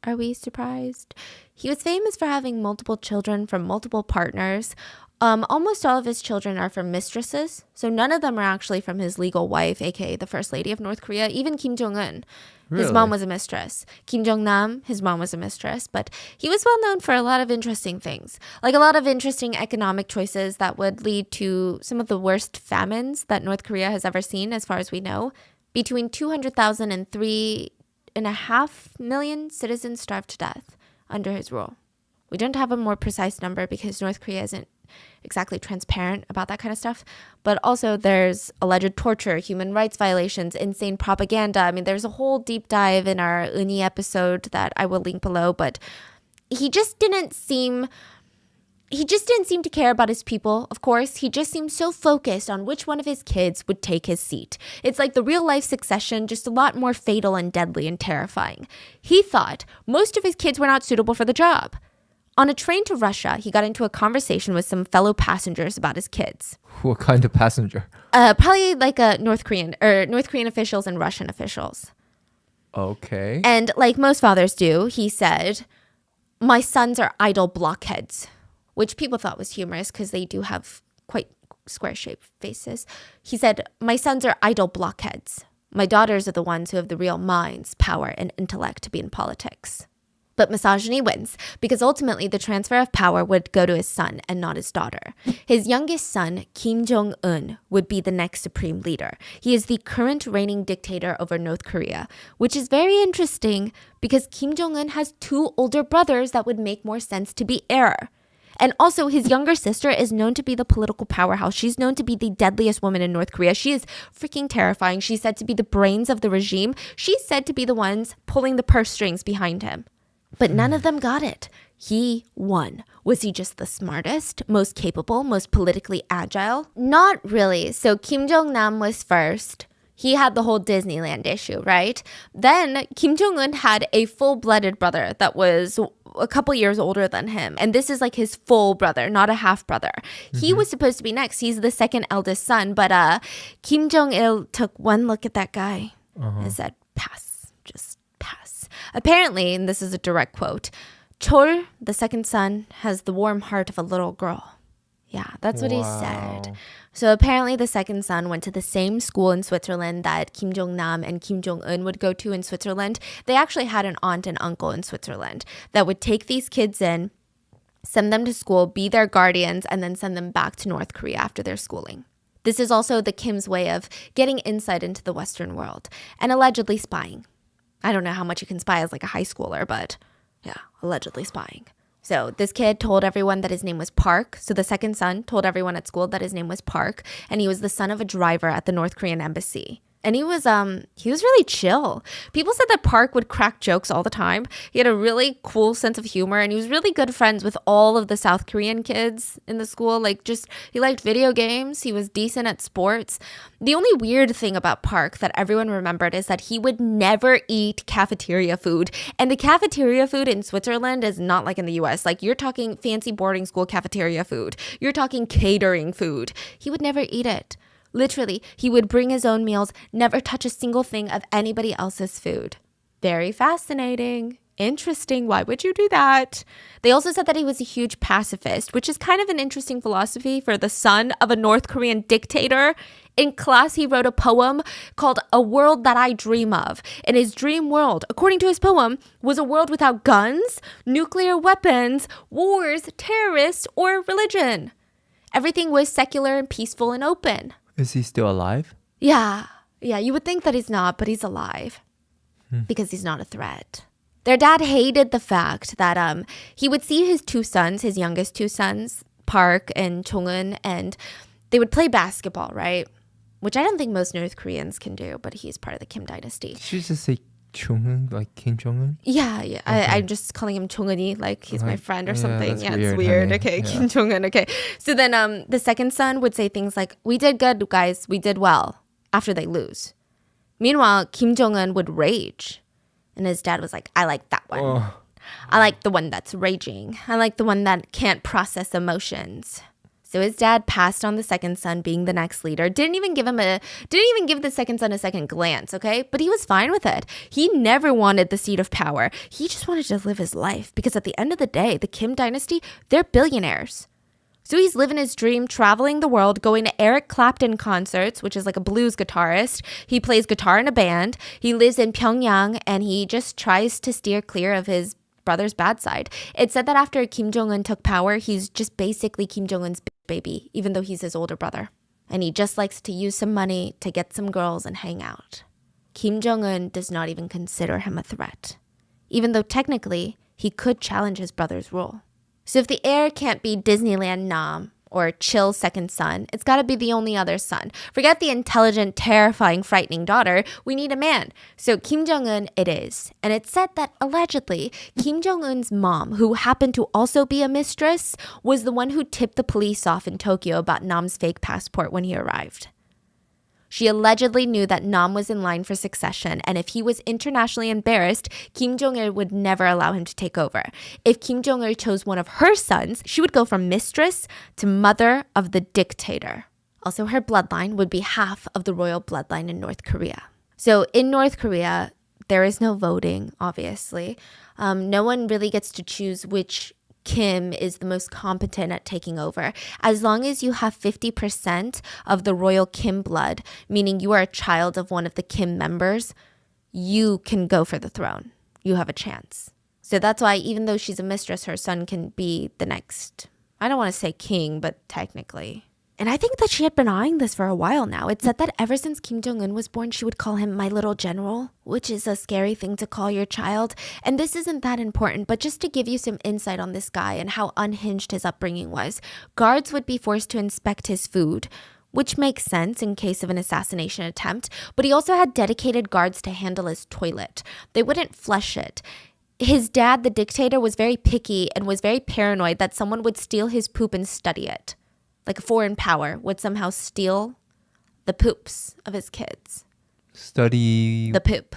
Are we surprised? He was famous for having multiple children from multiple partners. Almost all of his children are from mistresses, so none of them are actually from his legal wife, aka the First Lady of North Korea, even Kim Jong-un. His mom was a mistress. Kim Jong-nam, his mom was a mistress, but he was well known for a lot of interesting things, like a lot of interesting economic choices that would lead to some of the worst famines that North Korea has ever seen, as far as we know. Between 200,000 and 3.5 million citizens starved to death under his rule. We don't have a more precise number because North Korea isn't exactly transparent about that kind of stuff. But also there's alleged torture, human rights violations, insane propaganda. I mean, there's a whole deep dive in our Uni episode that I will link below. But he just didn't seem to care about his people, of course. He just seemed so focused on which one of his kids would take his seat. It's like the real life succession, just a lot more fatal and deadly and terrifying. He thought most of his kids were not suitable for the job. On a train to Russia, he got into a conversation with some fellow passengers about his kids. What kind of passenger? Probably like North Korean officials and Russian officials. Okay. And like most fathers do, he said, my sons are idle blockheads, which people thought was humorous because they do have quite square-shaped faces. He said, my sons are idle blockheads. My daughters are the ones who have the real minds, power, and intellect to be in politics. But misogyny wins because ultimately the transfer of power would go to his son and not his daughter. His youngest son, Kim Jong-un, would be the next supreme leader. He is the current reigning dictator over North Korea, which is very interesting because Kim Jong-un has 2 older brothers that would make more sense to be heir. And also, his younger sister is known to be the political powerhouse. She's known to be the deadliest woman in North Korea. She is freaking terrifying. She's said to be the brains of the regime. She's said to be the ones pulling the purse strings behind him. But none of them got it. He won. Was he just the smartest, most capable, most politically agile? Not really. So Kim Jong-nam was first. He had the whole Disneyland issue, right? Then Kim Jong-un had a full-blooded brother that was a couple years older than him. And this is like his full brother, not a half brother. He was supposed to be next. He's the second eldest son. But Kim Jong-il took one look at that guy and said, pass, just pass. Apparently, and this is a direct quote, Chol, the second son, has the warm heart of a little girl. Yeah, that's what he said. So apparently the second son went to the same school in Switzerland that Kim Jong-nam and Kim Jong-un would go to in Switzerland. They actually had an aunt and uncle in Switzerland that would take these kids in, send them to school, be their guardians, and then send them back to North Korea after their schooling. This is also the Kim's way of getting insight into the Western world and allegedly spying. I don't know how much you can spy as like a high schooler, but yeah, allegedly spying. So this kid told everyone that his name was Park. So the second son told everyone at school that his name was Park, and he was the son of a driver at the North Korean embassy. And he was really chill. People said that Park would crack jokes all the time. He had a really cool sense of humor, and he was really good friends with all of the South Korean kids in the school. Like, just, he liked video games. He was decent at sports. The only weird thing about Park that everyone remembered is that he would never eat cafeteria food. And the cafeteria food in Switzerland is not like in the US. Like, you're talking fancy boarding school cafeteria food. You're talking catering food. He would never eat it. Literally, he would bring his own meals, never touch a single thing of anybody else's food. Very fascinating. Interesting. Why would you do that? They also said that he was a huge pacifist, which is kind of an interesting philosophy for the son of a North Korean dictator. In class, he wrote a poem called A World That I Dream Of. And his dream world, according to his poem, was a world without guns, nuclear weapons, wars, terrorists, or religion. Everything was secular and peaceful and open. Is he still alive? Yeah, you would think that he's not, but he's alive because he's not a threat. Their dad hated the fact that he would see his 2 sons, his youngest 2 sons, Park and Jong-un, and they would play basketball, right? Which I don't think most North Koreans can do, but he's part of the Kim dynasty. Did you just say Jong-un, like Kim Jong-un? Yeah. Okay. I'm just calling him Jong-un-y, like he's my friend or something. Yeah, it's weird. Honey. Okay, yeah. Kim Jong-un. Okay. So then the second son would say things like, we did good, guys. We did well, after they lose. Meanwhile, Kim Jong-un would rage. And his dad was like, I like that one. Oh. I like the one that's raging. I like the one that can't process emotions. So his dad passed on the second son being the next leader. Didn't even give the second son a second glance, okay? But he was fine with it. He never wanted the seat of power. He just wanted to live his life because at the end of the day, the Kim dynasty, they're billionaires. So he's living his dream, traveling the world, going to Eric Clapton concerts, which is like a blues guitarist. He plays guitar in a band. He lives in Pyongyang, and he just tries to steer clear of his brother's bad side. It's said that after Kim Jong-un took power, he's just basically Kim Jong-un's baby, even though he's his older brother. And he just likes to use some money to get some girls and hang out. Kim Jong-un does not even consider him a threat, even though technically he could challenge his brother's rule. So if the heir can't be Disneyland Nam or chill second son, it's got to be the only other son. Forget the intelligent, terrifying, frightening daughter. We need a man. So Kim Jong-un it is. And it's said that allegedly, Kim Jong-un's mom, who happened to also be a mistress, was the one who tipped the police off in Tokyo about Nam's fake passport when he arrived. She allegedly knew that Nam was in line for succession, and if he was internationally embarrassed, Kim Jong-il would never allow him to take over. If Kim Jong-il chose one of her sons, she would go from mistress to mother of the dictator. Also, her bloodline would be half of the royal bloodline in North Korea. So in North Korea, there is no voting, obviously. No one really gets to choose which Kim is the most competent at taking over. As long as you have 50% of the royal Kim blood, meaning you are a child of one of the Kim members, you can go for the throne. You have a chance. So that's why even though she's a mistress, her son can be the next, I don't want to say king, but technically. And I think that she had been eyeing this for a while now. It said that ever since Kim Jong-un was born, she would call him my little general, which is a scary thing to call your child. And this isn't that important, but just to give you some insight on this guy and how unhinged his upbringing was, guards would be forced to inspect his food, which makes sense in case of an assassination attempt, but he also had dedicated guards to handle his toilet. They wouldn't flush it. His dad, the dictator, was very picky and was very paranoid that someone would steal his poop and study it. Like a foreign power would somehow steal the poops of his kids. Study the poop.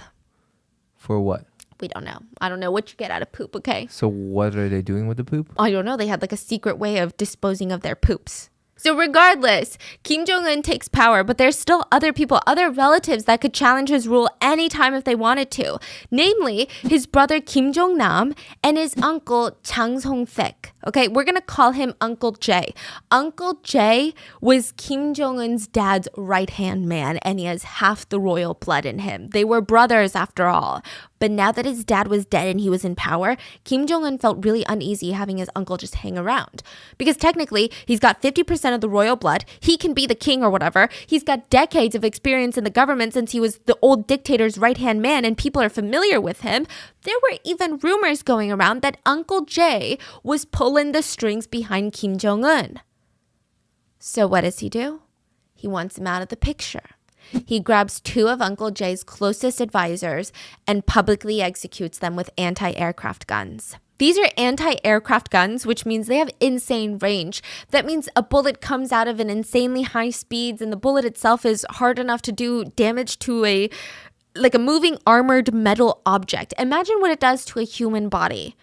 For what? We don't know. I don't know what you get out of poop, okay? So what are they doing with the poop? I don't know. They had like a secret way of disposing of their poops. So regardless, Kim Jong-un takes power, but there's still other people, other relatives that could challenge his rule anytime if they wanted to. Namely, his brother Kim Jong-nam and his uncle Chang Song-sek. Okay, we're going to call him Uncle Jay. Uncle Jay was Kim Jong-un's dad's right-hand man, and he has half the royal blood in him. They were brothers after all. But now that his dad was dead and he was in power, Kim Jong-un felt really uneasy having his uncle just hang around. Because technically, he's got 50% of the royal blood. He can be the king or whatever. He's got decades of experience in the government since he was the old dictator's right-hand man and people are familiar with him. There were even rumors going around that Uncle Jay was pulling the strings behind Kim Jong-un. So what does he do? He wants him out of the picture. He grabs two of Uncle Jay's closest advisors and publicly executes them with anti-aircraft guns. These are anti-aircraft guns, which means they have insane range. That means a bullet comes out of an insanely high speeds and the bullet itself is hard enough to do damage to a moving armored metal object. Imagine what it does to a human body.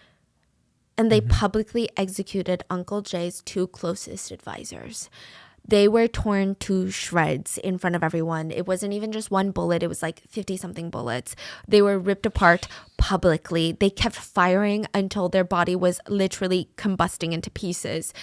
And they publicly executed Uncle Jay's two closest advisors. They were torn to shreds in front of everyone. It wasn't even just one bullet. It was like 50-something bullets. They were ripped apart publicly. They kept firing until their body was literally combusting into pieces.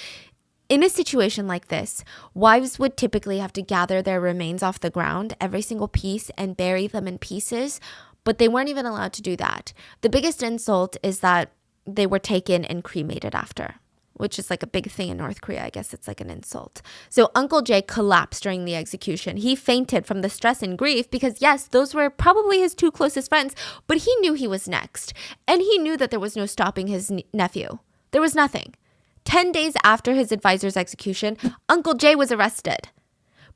In a situation like this, wives would typically have to gather their remains off the ground, every single piece, and bury them in pieces, but they weren't even allowed to do that. The biggest insult is that they were taken and cremated after, which is like a big thing in North Korea. I guess it's like an insult. So Uncle Jay collapsed during the execution. He fainted from the stress and grief because, yes, those were probably his two closest friends, but he knew he was next. And he knew that there was no stopping his nephew. There was nothing. 10 days after his advisor's execution, Uncle Jay was arrested.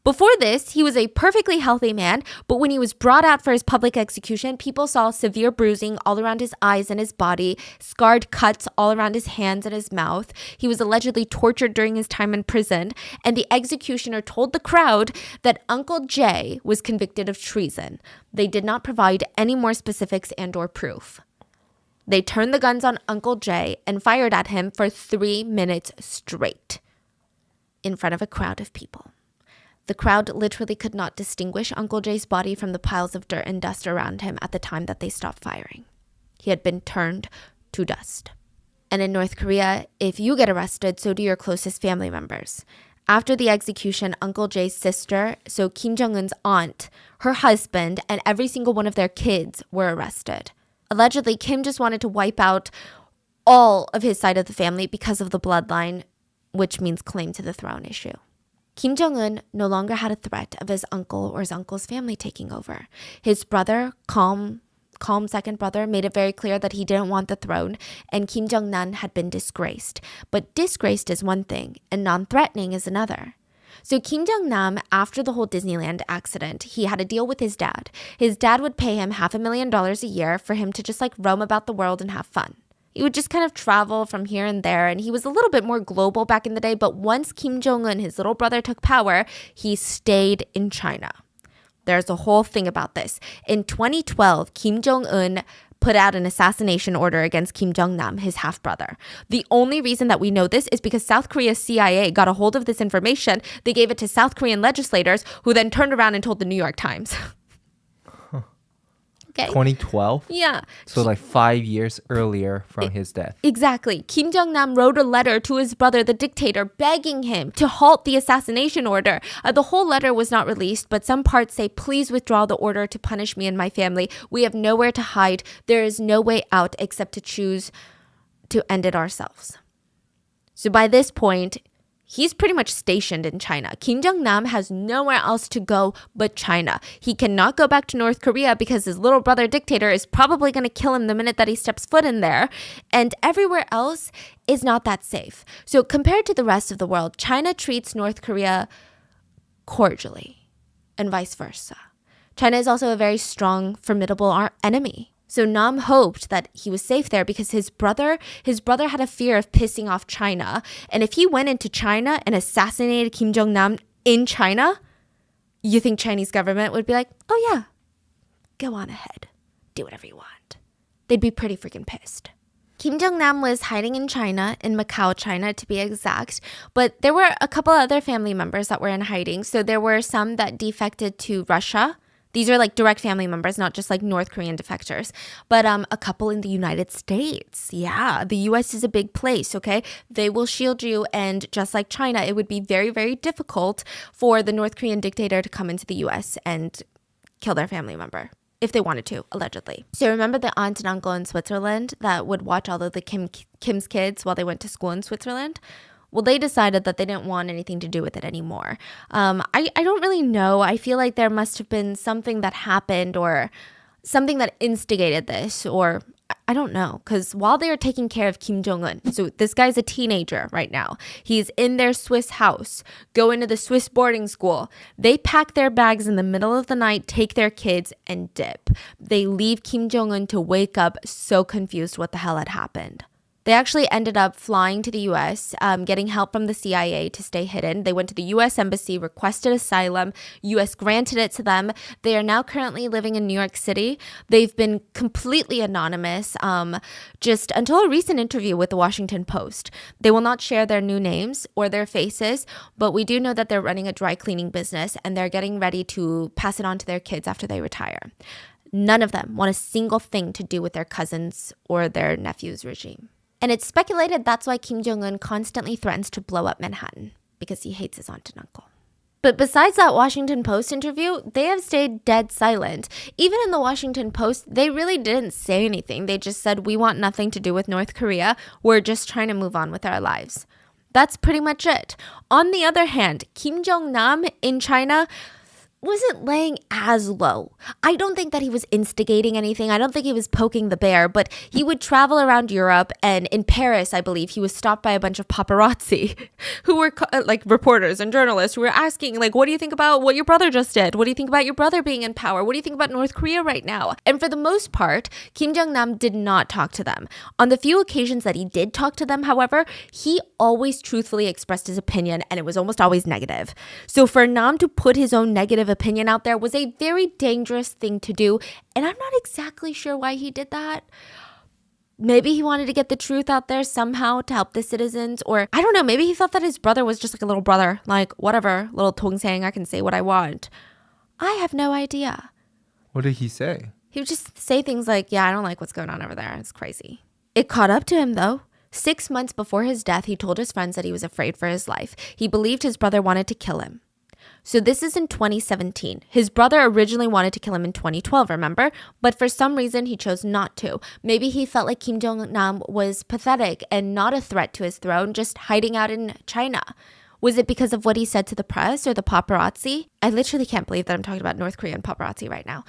Before this, he was a perfectly healthy man, but when he was brought out for his public execution, people saw severe bruising all around his eyes and his body, scarred cuts all around his hands and his mouth. He was allegedly tortured during his time in prison, and the executioner told the crowd that Uncle Jay was convicted of treason. They did not provide any more specifics and/or proof. They turned the guns on Uncle Jay and fired at him for 3 minutes straight in front of a crowd of people. The crowd literally could not distinguish Uncle Jay's body from the piles of dirt and dust around him at the time that they stopped firing. He had been turned to dust. And in North Korea, if you get arrested, so do your closest family members. After the execution, Uncle Jay's sister, so Kim Jong-un's aunt, her husband, and every single one of their kids were arrested. Allegedly, Kim just wanted to wipe out all of his side of the family because of the bloodline, which means claim to the throne issue. Kim Jong-un no longer had a threat of his uncle or his uncle's family taking over. His brother, calm second brother, made it very clear that he didn't want the throne, and Kim Jong-nam had been disgraced. But disgraced is one thing, and non-threatening is another. So Kim Jong-nam, after the whole Disneyland accident, he had a deal with his dad. His dad would pay him $500,000 a year for him to just roam about the world and have fun. He would just kind of travel from here and there, and he was a little bit more global back in the day, but once Kim Jong-un, his little brother, took power, he stayed in China. There's a whole thing about this. In 2012, Kim Jong-un put out an assassination order against Kim Jong-nam, his half-brother. The only reason that we know this is because South Korea's CIA got a hold of this information. They gave it to South Korean legislators, who then turned around and told the New York Times. Okay. 2012? Yeah. So like 5 years earlier from his death. Exactly. Kim Jong-nam wrote a letter to his brother, the dictator, begging him to halt the assassination order. The whole letter was not released, but some parts say, please withdraw the order to punish me and my family. We have nowhere to hide. There is no way out except to choose to end it ourselves. So by this point, he's pretty much stationed in China. Kim Jong-nam has nowhere else to go but China. He cannot go back to North Korea because his little brother dictator is probably going to kill him the minute that he steps foot in there. And everywhere else is not that safe. So compared to the rest of the world, China treats North Korea cordially and vice versa. China is also a very strong, formidable enemy. So Nam hoped that he was safe there because his brother had a fear of pissing off China. And if he went into China and assassinated Kim Jong-nam in China, you think Chinese government would be like, oh yeah, go on ahead. Do whatever you want. They'd be pretty freaking pissed. Kim Jong-nam was hiding in China, in Macau, China to be exact, but there were a couple other family members that were in hiding. So there were some that defected to Russia. These are like direct family members, not just like North Korean defectors, but a couple in the United States. Yeah, the US is a big place, okay? They will shield you, and just like China, it would be very, very difficult for the North Korean dictator to come into the US and kill their family member. If they wanted to, allegedly. So remember the aunt and uncle in Switzerland that would watch all of the Kim's kids while they went to school in Switzerland? Well, they decided that they didn't want anything to do with it anymore. I don't really know. I feel like there must have been something that happened or something that instigated this, or I don't know. Because while they are taking care of Kim Jong-un, so this guy's a teenager right now. He's in their Swiss house, going to the Swiss boarding school. They pack their bags in the middle of the night, take their kids, and dip. They leave Kim Jong-un to wake up so confused what the hell had happened. They actually ended up flying to the U.S., getting help from the CIA to stay hidden. They went to the U.S. Embassy, requested asylum. U.S. granted it to them. They are now currently living in New York City. They've been completely anonymous, just until a recent interview with the Washington Post. They will not share their new names or their faces, but we do know that they're running a dry cleaning business and they're getting ready to pass it on to their kids after they retire. None of them want a single thing to do with their cousins or their nephew's regime. And it's speculated that's why Kim Jong-un constantly threatens to blow up Manhattan, because he hates his aunt and uncle. But besides that Washington Post interview, they have stayed dead silent. Even in the Washington Post, they really didn't say anything. They just said, we want nothing to do with North Korea. We're just trying to move on with our lives. That's pretty much it. On the other hand, Kim Jong-nam in China wasn't laying as low. I don't think that he was instigating anything. I don't think he was poking the bear, but he would travel around Europe, and in Paris, I believe, he was stopped by a bunch of paparazzi who were like reporters and journalists who were asking, like, what do you think about what your brother just did? What do you think about your brother being in power? What do you think about North Korea right now? And for the most part, Kim Jong-nam did not talk to them. On the few occasions that he did talk to them, however, he always truthfully expressed his opinion, and it was almost always negative. So for Nam to put his own negative opinion out there was a very dangerous thing to do, and I'm not exactly sure why he did that. Maybe he wanted to get the truth out there somehow to help the citizens, or I don't know, maybe he thought that his brother was just like a little brother, like whatever, little tongsang, I can say what I want. I have no idea. What did he say? He would just say things like, yeah, I don't like what's going on over there. It's crazy. It caught up to him though. 6 months before his death, he told his friends that he was afraid for his life. He believed his brother wanted to kill him. So this is in 2017. His brother originally wanted to kill him in 2012, remember? But for some reason, he chose not to. Maybe he felt like Kim Jong-nam was pathetic and not a threat to his throne, just hiding out in China. Was it because of what he said to the press or the paparazzi? I literally can't believe that I'm talking about North Korean paparazzi right now.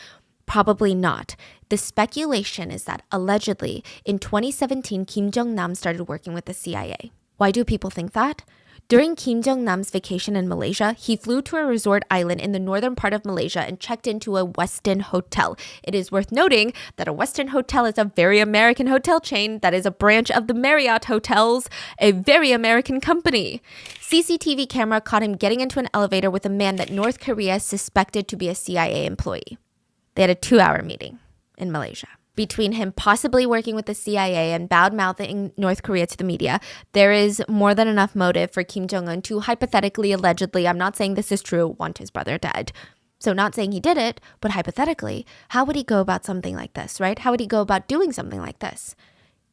Probably not. The speculation is that allegedly in 2017, Kim Jong-nam started working with the CIA. Why do people think that? During Kim Jong-nam's vacation in Malaysia, he flew to a resort island in the northern part of Malaysia and checked into a Westin hotel. It is worth noting that a Westin hotel is a very American hotel chain that is a branch of the Marriott Hotels, a very American company. CCTV camera caught him getting into an elevator with a man that North Korea suspected to be a CIA employee. They had a 2-hour meeting in Malaysia. Between him possibly working with the CIA and bad-mouthing North Korea to the media, there is more than enough motive for Kim Jong-un to hypothetically, allegedly, I'm not saying this is true, want his brother dead. So not saying he did it, but hypothetically, how would he go about something like this, right? How would he go about doing something like this?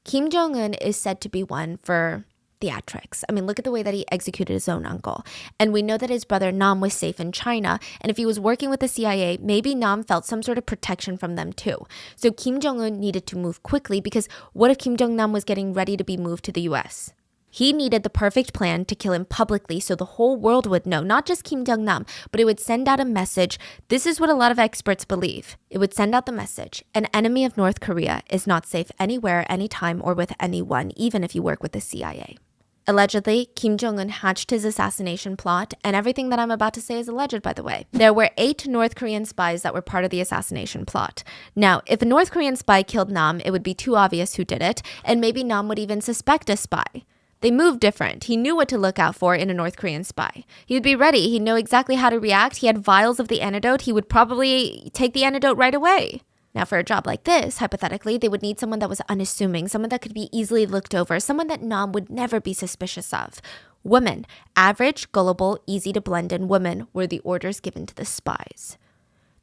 Kim Jong-un is said to be one for theatrics. I mean, look at the way that he executed his own uncle. And we know that his brother Nam was safe in China. And if he was working with the CIA, maybe Nam felt some sort of protection from them too. So Kim Jong-un needed to move quickly because what if Kim Jong-nam was getting ready to be moved to the US? He needed the perfect plan to kill him publicly so the whole world would know, not just Kim Jong-nam, but it would send out a message. This is what a lot of experts believe. It would send out the message. An enemy of North Korea is not safe anywhere, anytime, or with anyone, even if you work with the CIA. Allegedly, Kim Jong-un hatched his assassination plot, and everything that I'm about to say is alleged, by the way. There were 8 North Korean spies that were part of the assassination plot. Now, if a North Korean spy killed Nam, it would be too obvious who did it, and maybe Nam would even suspect a spy. They moved different. He knew what to look out for in a North Korean spy. He would be ready. He'd know exactly how to react. He had vials of the antidote. He would probably take the antidote right away. Now, for a job like this, hypothetically, they would need someone that was unassuming, someone that could be easily looked over, someone that Nam would never be suspicious of. Women, average, gullible, easy to blend in women were the orders given to the spies.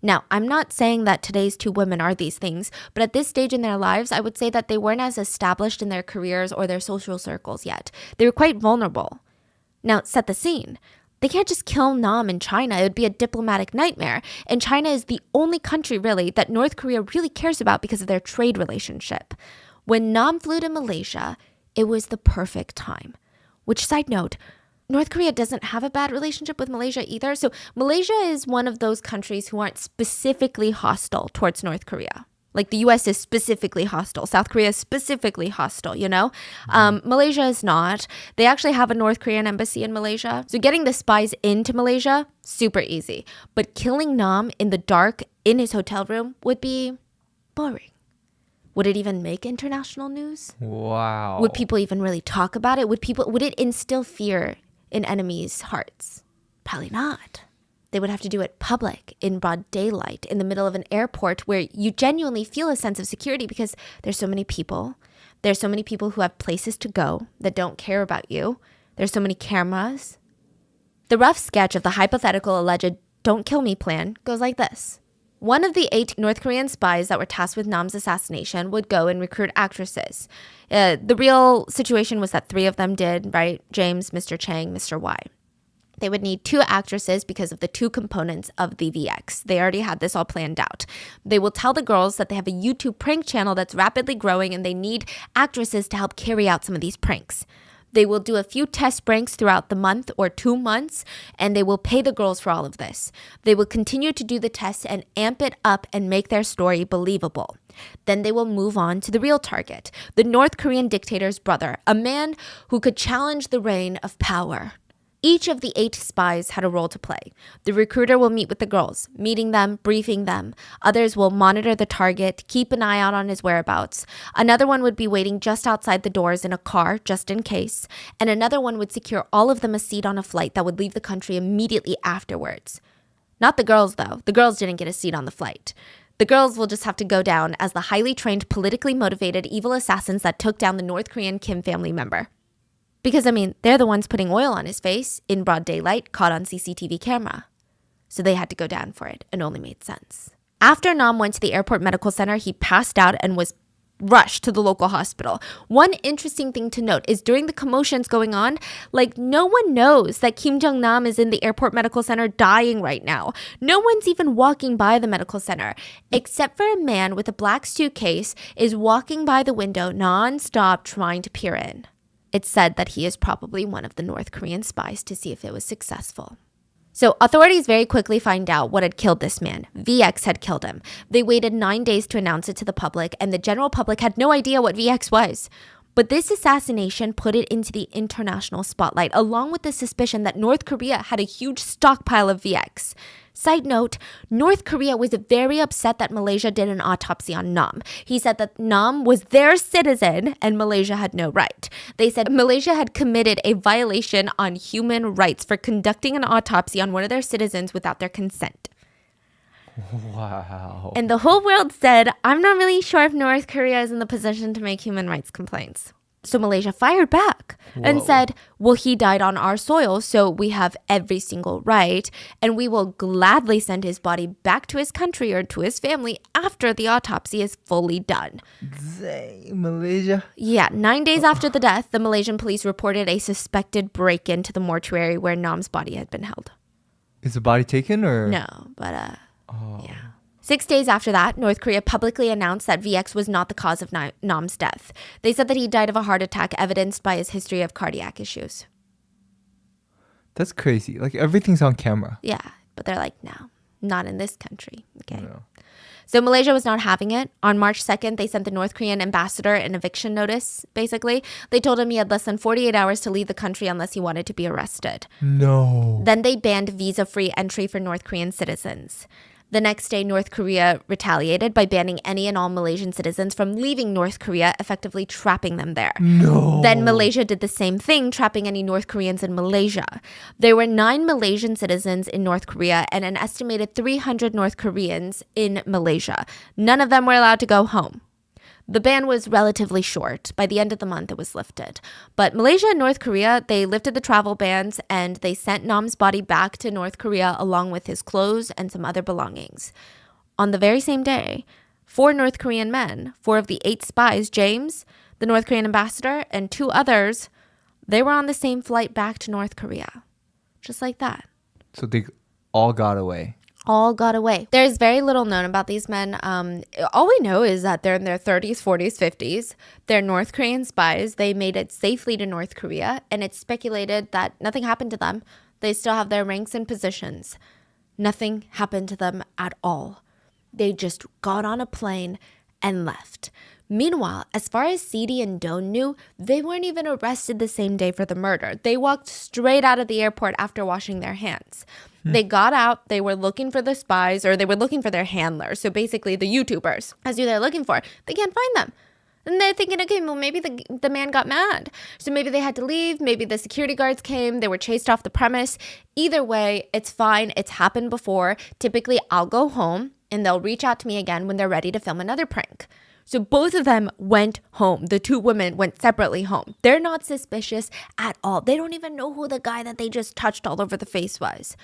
Now, I'm not saying that today's 2 women are these things, but at this stage in their lives, I would say that they weren't as established in their careers or their social circles yet. They were quite vulnerable. Now, set the scene. They can't just kill Nam in China. It would be a diplomatic nightmare. And China is the only country, really, that North Korea really cares about because of their trade relationship. When Nam flew to Malaysia, it was the perfect time. Which, side note, North Korea doesn't have a bad relationship with Malaysia either. So Malaysia is one of those countries who aren't specifically hostile towards North Korea. Like the US is specifically hostile. South Korea is specifically hostile, you know? Malaysia is not. They actually have a North Korean embassy in Malaysia. So getting the spies into Malaysia, super easy. But killing Nam in the dark in his hotel room would be boring. Would it even make international news? Wow. Would people even really talk about it? Would it instill fear in enemies' hearts? Probably not. They would have to do it public, in broad daylight, in the middle of an airport where you genuinely feel a sense of security because there's so many people. There's so many people who have places to go that don't care about you. There's so many cameras. The rough sketch of the hypothetical alleged don't kill me plan goes like this. One of the 8 North Korean spies that were tasked with Nam's assassination would go and recruit actresses. The real situation was that 3 of them did, right? James, Mr. Chang, Mr. Y. They would need 2 actresses because of the 2 components of the VX. They already had this all planned out. They will tell the girls that they have a YouTube prank channel that's rapidly growing and they need actresses to help carry out some of these pranks. They will do a few test pranks throughout the month or 2 months, and they will pay the girls for all of this. They will continue to do the tests and amp it up and make their story believable. Then they will move on to the real target, the North Korean dictator's brother, a man who could challenge the reign of power. Each of the 8 spies had a role to play. The recruiter will meet with the girls, meeting them, briefing them. Others will monitor the target, keep an eye out on his whereabouts. Another one would be waiting just outside the doors in a car, just in case. And another one would secure all of them a seat on a flight that would leave the country immediately afterwards. Not the girls, though. The girls didn't get a seat on the flight. The girls will just have to go down as the highly trained, politically motivated, evil assassins that took down the North Korean Kim family member. Because, I mean, they're the ones putting oil on his face in broad daylight, caught on CCTV camera. So they had to go down for it. It only made sense. After Nam went to the airport medical center, he passed out and was rushed to the local hospital. One interesting thing to note is during the commotions going on, no one knows that Kim Jong-nam is in the airport medical center dying right now. No one's even walking by the medical center, except for a man with a black suitcase is walking by the window nonstop trying to peer in. It's said that he is probably one of the North Korean spies to see if it was successful. So authorities very quickly find out what had killed this man. VX had killed him. They waited 9 days to announce it to the public, and the general public had no idea what VX was. But this assassination put it into the international spotlight, along with the suspicion that North Korea had a huge stockpile of VX. Side note, North Korea was very upset that Malaysia did an autopsy on Nam. He said that Nam was their citizen and Malaysia had no right. They said Malaysia had committed a violation on human rights for conducting an autopsy on one of their citizens without their consent. Wow. And the whole world said, I'm not really sure if North Korea is in the position to make human rights complaints. So Malaysia fired back and Whoa. said, well, he died on our soil, so we have every single right, and we will gladly send his body back to his country or to his family after the autopsy is fully done. Dang, Malaysia. Yeah, 9 days after the death, the Malaysian police reported a suspected break-in to the mortuary where Nam's body had been held. Is the body taken or? No, but yeah. 6 days after that, North Korea publicly announced that VX was not the cause of Nam's death. They said that he died of a heart attack evidenced by his history of cardiac issues. That's crazy. Like everything's on camera. Yeah, but they're like, no, not in this country. Okay. No. So Malaysia was not having it. On March 2nd, they sent the North Korean ambassador an eviction notice, basically. They told him he had less than 48 hours to leave the country unless he wanted to be arrested. No. Then they banned visa-free entry for North Korean citizens. The next day, North Korea retaliated by banning any and all Malaysian citizens from leaving North Korea, effectively trapping them there. No. Then Malaysia did the same thing, trapping any North Koreans in Malaysia. There were 9 Malaysian citizens in North Korea and an estimated 300 North Koreans in Malaysia. None of them were allowed to go home. The ban was relatively short. By the end of the month, it was lifted. But Malaysia and North Korea, they lifted the travel bans and they sent Nam's body back to North Korea along with his clothes and some other belongings. On the very same day, 4 North Korean men, 4 of the 8 spies, James, the North Korean ambassador, and 2 others, they were on the same flight back to North Korea. Just like that. So they all got away. All got away. There's very little known about these men. All we know is that they're in their 30s, 40s, 50s. They're North Korean spies. They made it safely to North Korea, and it's speculated that nothing happened to them. They still have their ranks and positions. Nothing happened to them at all. They just got on a plane and left. Meanwhile, as far as Sidi and Don knew, they weren't even arrested the same day for the murder. They walked straight out of the airport after washing their hands. They got out, they were looking for the spies, or they were looking for their handlers. So basically the YouTubers. That's who they're looking for. They can't find them. And they're thinking, okay, well, maybe the man got mad. So maybe they had to leave. Maybe the security guards came. They were chased off the premise. Either way, it's fine. It's happened before. Typically, I'll go home and they'll reach out to me again when they're ready to film another prank. So both of them went home. The 2 women went separately home. They're not suspicious at all. They don't even know who the guy that they just touched all over the face was.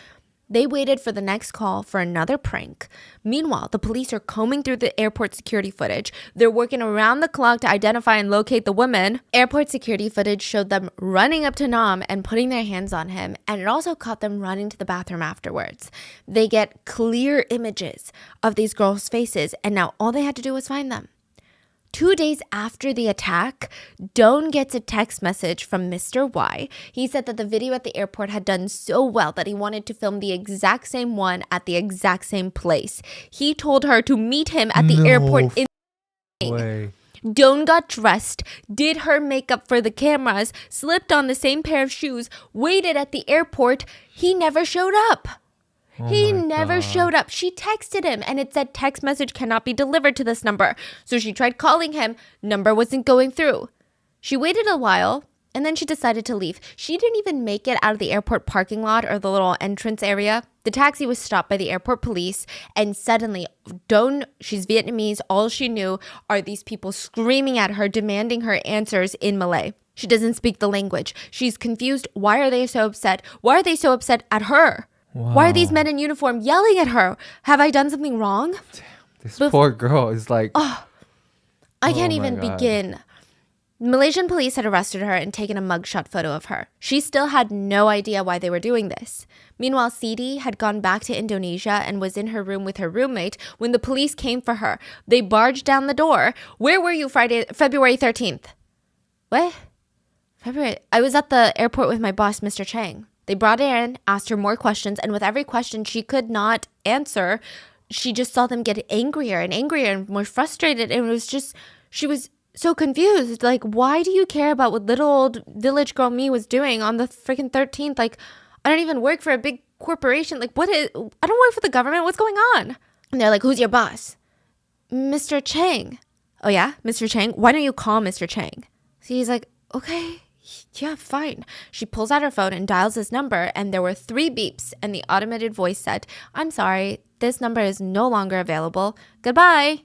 They waited for the next call for another prank. Meanwhile, the police are combing through the airport security footage. They're working around the clock to identify and locate the women. Airport security footage showed them running up to Nam and putting their hands on him, and it also caught them running to the bathroom afterwards. They get clear images of these girls' faces, and now all they had to do was find them. 2 days after the attack, Don gets a text message from Mr. Y. He said that the video at the airport had done so well that he wanted to film the exact same one at the exact same place. He told her to meet him at the airport in way. Don got dressed, did her makeup for the cameras, slipped on the same pair of shoes, waited at the airport. He never showed up. He never showed up. She texted him and it said text message cannot be delivered to this number. So she tried calling him. Number wasn't going through. She waited a while and then she decided to leave. She didn't even make it out of the airport parking lot or the little entrance area. The taxi was stopped by the airport police and suddenly Don, she's Vietnamese, all she knew are these people screaming at her, demanding her answers in Malay. She doesn't speak the language. She's confused. Why are they so upset? Why are they so upset at her? Wow. Why are these men in uniform yelling at her? Have I done something wrong? This poor girl is like... I can't even begin. Malaysian police had arrested her and taken a mugshot photo of her. She still had no idea why they were doing this. Meanwhile, Sidi had gone back to Indonesia and was in her room with her roommate when the police came for her. They barged down the door. Where were you February 13th? What? I was at the airport with my boss, Mr. Chang. They brought her in, asked her more questions, and with every question she could not answer, she just saw them get angrier and angrier and more frustrated. And it was just, she was so confused. Like, why do you care about what little old village girl me was doing on the freaking 13th? Like, I don't even work for a big corporation. Like, I don't work for the government. What's going on? And they're like, who's your boss? Mr. Chang. Oh yeah, Mr. Chang? Why don't you call Mr. Chang? So he's like, okay. Yeah, fine. She pulls out her phone and dials his number, and there were 3 beeps, and the automated voice said, I'm sorry, this number is no longer available. Goodbye.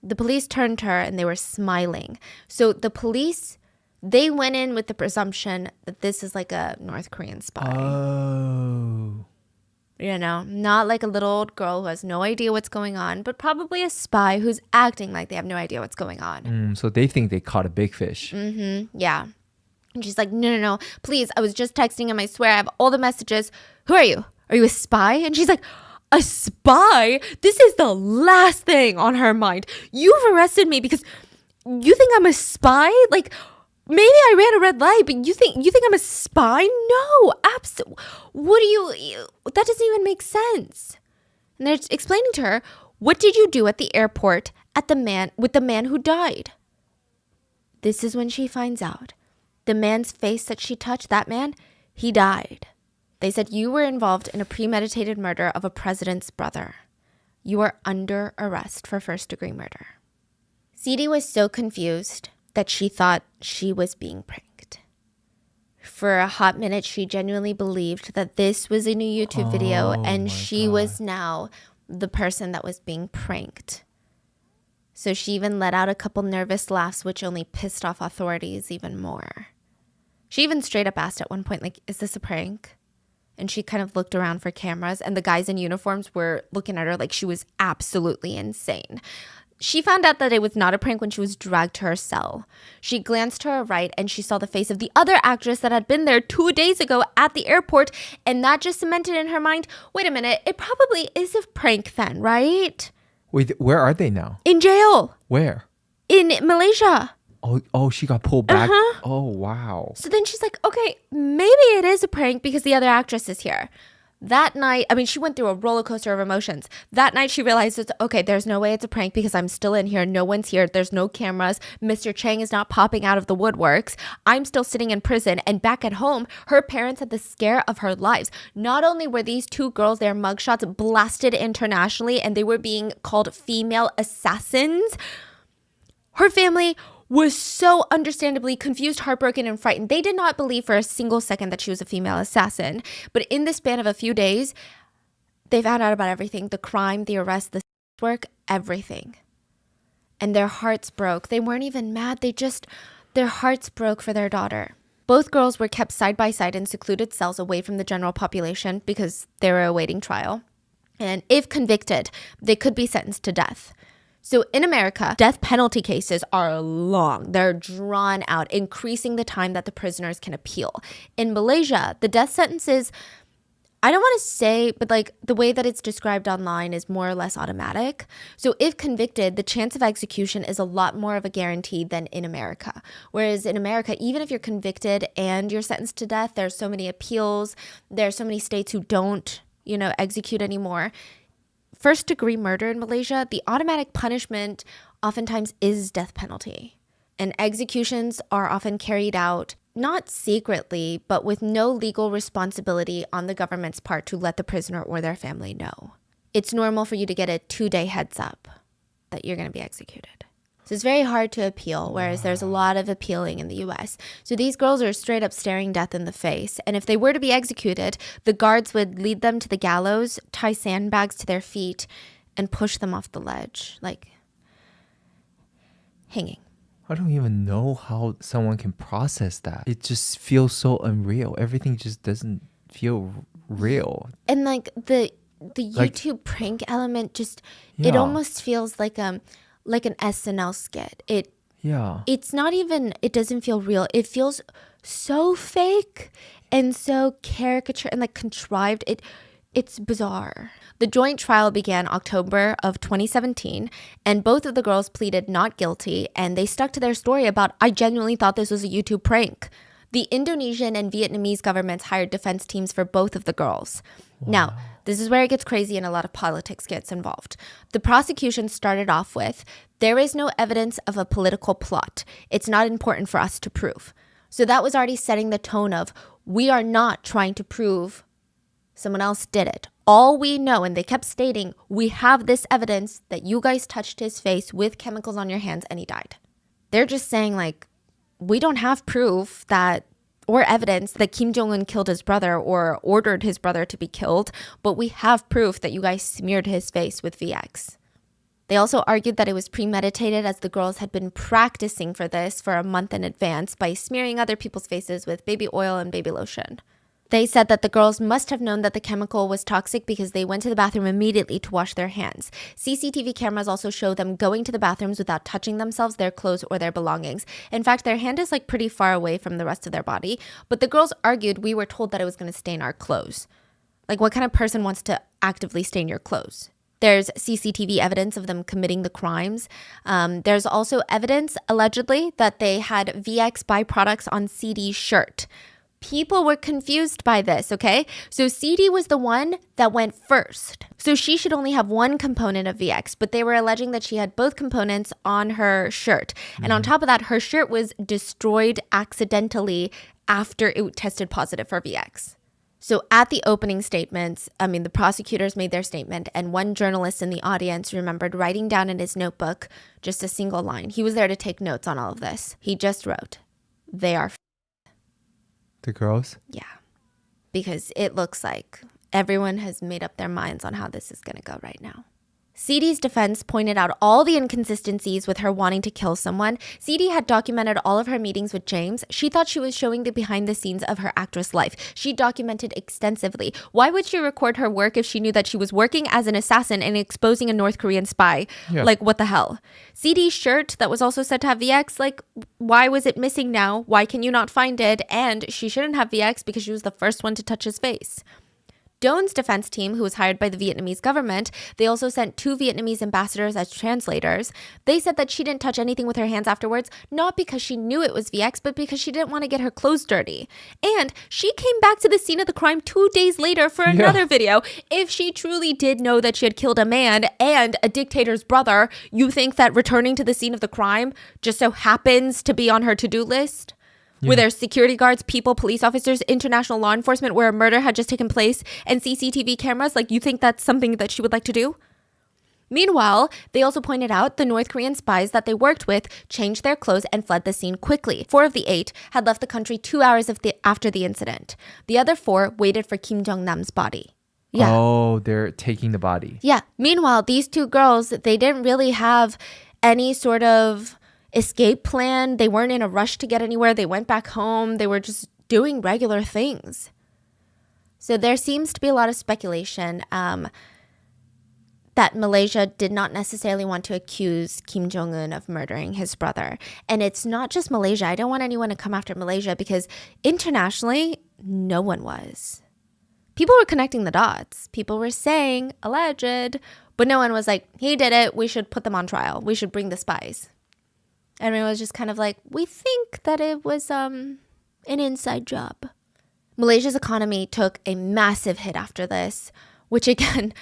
The police turned to her and they were smiling. So the police, they went in with the presumption that this is like a North Korean spy. Oh. You know, not like a little old girl who has no idea what's going on, but probably a spy who's acting like they have no idea what's going on. So they think they caught a big fish. Yeah. And she's like, no, please, I was just texting him. I swear I have all the messages. Who are you? Are you a spy? And she's like, a spy? This is the last thing on her mind. You've arrested me because you think I'm a spy? Like, maybe I ran a red light, but you think I'm a spy? No, absolutely. That doesn't even make sense. And they're explaining to her, what did you do at the airport with the man who died? This is when she finds out. The man's face that she touched, that man, he died. They said, you were involved in a premeditated murder of a president's brother. You are under arrest for first-degree murder. Sadie was so confused that she thought she was being pranked. For a hot minute, she genuinely believed that this was a new YouTube video and she was now the person that was being pranked. So she even let out a couple nervous laughs, which only pissed off authorities even more. She even straight up asked at one point, like, is this a prank? And she kind of looked around for cameras and the guys in uniforms were looking at her like she was absolutely insane. She found out that it was not a prank when she was dragged to her cell. She glanced to her right and she saw the face of the other actress that had been there 2 days ago at the airport. And that just cemented in her mind, wait a minute, it probably is a prank then, right? Wait, where are they now? In jail. Where? In Malaysia. Oh, she got pulled back. Oh, wow. So then she's like, okay, maybe it is a prank because the other actress is here. That night, I mean, she went through a roller coaster of emotions. That night, she realized, okay, there's no way it's a prank because I'm still in here. No one's here. There's no cameras. Mr. Chang is not popping out of the woodworks. I'm still sitting in prison. And back at home, her parents had the scare of her lives. Not only were these two girls, their mugshots blasted internationally, and they were being called female assassins, her family was so understandably confused, heartbroken, and frightened. They did not believe for a single second that she was a female assassin. But in the span of a few days, they found out about everything. The crime, the arrest, the work, everything. And their hearts broke. They weren't even mad. Their hearts broke for their daughter. Both girls were kept side by side in secluded cells away from the general population because they were awaiting trial. And if convicted, they could be sentenced to death. So in America, death penalty cases are long. They're drawn out, increasing the time that the prisoners can appeal. In Malaysia, the death sentences, I don't want to say, but like the way that it's described online is more or less automatic. So if convicted, the chance of execution is a lot more of a guarantee than in America. Whereas in America, even if you're convicted and you're sentenced to death, there's so many appeals. There are so many states who don't, execute anymore. First-degree murder in Malaysia, the automatic punishment oftentimes is death penalty. And executions are often carried out not secretly, but with no legal responsibility on the government's part to let the prisoner or their family know. It's normal for you to get a 2-day heads up that you're going to be executed. So it's very hard to appeal, whereas there's a lot of appealing in the US. So these girls are straight up staring death in the face. And if they were to be executed, the guards would lead them to the gallows, tie sandbags to their feet, and push them off the ledge, like hanging. I don't even know how someone can process that. It just feels so unreal. Everything just doesn't feel real. And like the YouTube prank element just, it almost feels like an SNL skit. It's not even, it doesn't feel real. It feels so fake and so caricature and like contrived. It's bizarre. The joint trial began October of 2017, and both of the girls pleaded not guilty, and they stuck to their story about, I genuinely thought this was a YouTube prank. The Indonesian and Vietnamese governments hired defense teams for both of the girls. Wow. Now, this is where it gets crazy and a lot of politics gets involved. The prosecution started off with, there is no evidence of a political plot. It's not important for us to prove. So that was already setting the tone of, we are not trying to prove someone else did it. All we know, and they kept stating, we have this evidence that you guys touched his face with chemicals on your hands and he died. They're just saying like, we don't have proof that or evidence that Kim Jong-un killed his brother or ordered his brother to be killed, but we have proof that you guys smeared his face with VX. They also argued that it was premeditated as the girls had been practicing for this for a month in advance by smearing other people's faces with baby oil and baby lotion. They said that the girls must have known that the chemical was toxic because they went to the bathroom immediately to wash their hands. CCTV cameras also show them going to the bathrooms without touching themselves, their clothes, or their belongings. In fact, their hand is like pretty far away from the rest of their body. But the girls argued we were told that it was going to stain our clothes. Like, what kind of person wants to actively stain your clothes? There's CCTV evidence of them committing the crimes. There's also evidence, allegedly, that they had VX byproducts on CD's shirt. People were confused by this, okay? So CD was the one that went first. So she should only have one component of VX, but they were alleging that she had both components on her shirt. And on top of that, her shirt was destroyed accidentally after it tested positive for VX. So at the opening statements, the prosecutors made their statement, and one journalist in the audience remembered writing down in his notebook just a single line. He was there to take notes on all of this. He just wrote, "They are The girls? Yeah, because it looks like everyone has made up their minds on how this is going to go right now. CD's defense pointed out all the inconsistencies with her wanting to kill someone. CD had documented all of her meetings with James. She thought she was showing the behind the scenes of her actress life. She documented extensively. Why would she record her work if she knew that she was working as an assassin and exposing a North Korean spy? Yeah. Like, what the hell? CD's shirt that was also said to have VX, like, why was it missing now? Why can you not find it? And she shouldn't have VX because she was the first one to touch his face. Doan's defense team, who was hired by the Vietnamese government, they also sent 2 Vietnamese ambassadors as translators. They said that she didn't touch anything with her hands afterwards, not because she knew it was VX, but because she didn't want to get her clothes dirty. And she came back to the scene of the crime 2 days later for another video. If she truly did know that she had killed a man and a dictator's brother, you think that returning to the scene of the crime just so happens to be on her to-do list? Where there's security guards, people, police officers, international law enforcement, where a murder had just taken place, and CCTV cameras, like, you think that's something that she would like to do? Meanwhile, they also pointed out the North Korean spies that they worked with changed their clothes and fled the scene quickly. 4 of the 8 had left the country 2 hours after the incident. The other 4 waited for Kim Jong-nam's body. Yeah. Oh, they're taking the body. Yeah. Meanwhile, these 2 girls, they didn't really have any sort of escape plan. They weren't in a rush to get anywhere. They went back home. They were just doing regular things. So there seems to be a lot of speculation that Malaysia did not necessarily want to accuse Kim Jong-un of murdering his brother. And it's not just Malaysia. I don't want anyone to come after Malaysia because internationally, no one was. People were connecting the dots. People were saying, alleged, but no one was like, he did it. We should put them on trial. We should bring the spies. Everyone was just kind of like, we think that it was an inside job. Malaysia's economy took a massive hit after this, which again,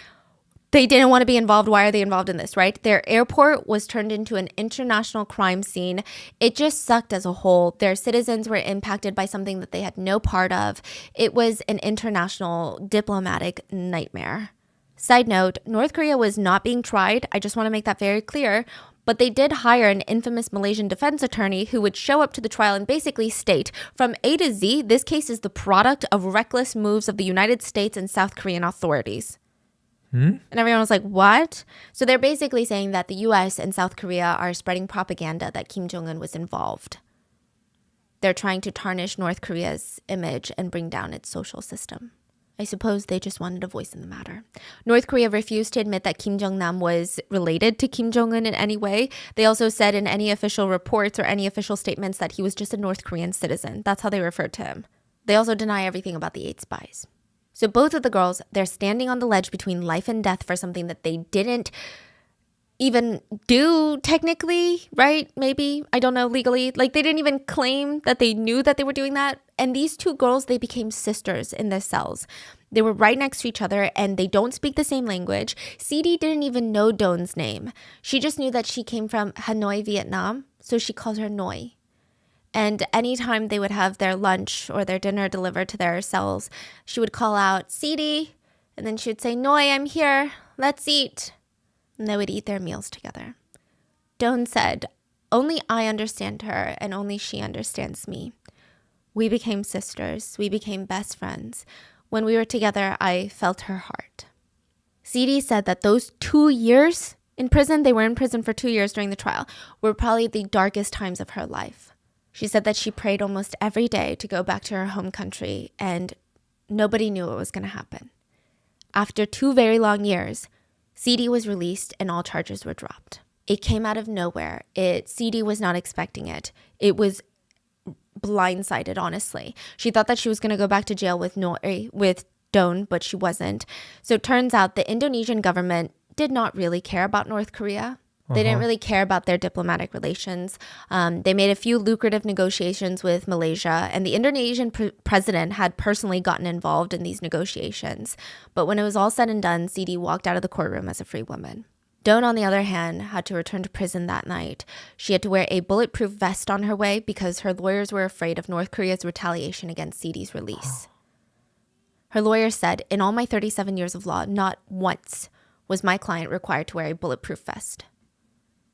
they didn't want to be involved. Why are they involved in this, right? Their airport was turned into an international crime scene. It just sucked as a whole. Their citizens were impacted by something that they had no part of. It was an international diplomatic nightmare. Side note, North Korea was not being tried. I just want to make that very clear. But they did hire an infamous Malaysian defense attorney who would show up to the trial and basically state, from A to Z, this case is the product of reckless moves of the United States and South Korean authorities. And everyone was like, what? So they're basically saying that the US and South Korea are spreading propaganda that Kim Jong-un was involved. They're trying to tarnish North Korea's image and bring down its social system. I suppose they just wanted a voice in the matter. North Korea refused to admit that Kim Jong-nam was related to Kim Jong-un in any way. They also said in any official reports or any official statements that he was just a North Korean citizen. That's how they referred to him. They also deny everything about the 8 spies. So both of the girls, they're standing on the ledge between life and death for something that they didn't even do technically, right? Maybe, I don't know, legally. Like, they didn't even claim that they knew that they were doing that. And these 2 girls, they became sisters in their cells. They were right next to each other and they don't speak the same language. CD didn't even know Doan's name. She just knew that she came from Hanoi, Vietnam. So she called her Noi. And anytime they would have their lunch or their dinner delivered to their cells, she would call out, CD. And then she would say, Noi, I'm here. Let's eat. And they would eat their meals together. Doan said, only I understand her and only she understands me. We became sisters. We became best friends. When we were together, I felt her heart. CD said that those 2 years in prison, they were in prison for 2 years during the trial, were probably the darkest times of her life. She said that she prayed almost every day to go back to her home country, and nobody knew what was going to happen. After 2 very long years, CD was released and all charges were dropped. It came out of nowhere. CD was not expecting it. It was blindsided, honestly. She thought that she was going to go back to jail with Don, but she wasn't. So it turns out the Indonesian government did not really care about North Korea. They didn't really care about their diplomatic relations. They made a few lucrative negotiations with Malaysia, and the Indonesian president had personally gotten involved in these negotiations. But when it was all said and done, CD walked out of the courtroom as a free woman. Don, on the other hand, had to return to prison that night. She had to wear a bulletproof vest on her way because her lawyers were afraid of North Korea's retaliation against CD's release. Her lawyer said, "In all my 37 years of law, not once was my client required to wear a bulletproof vest."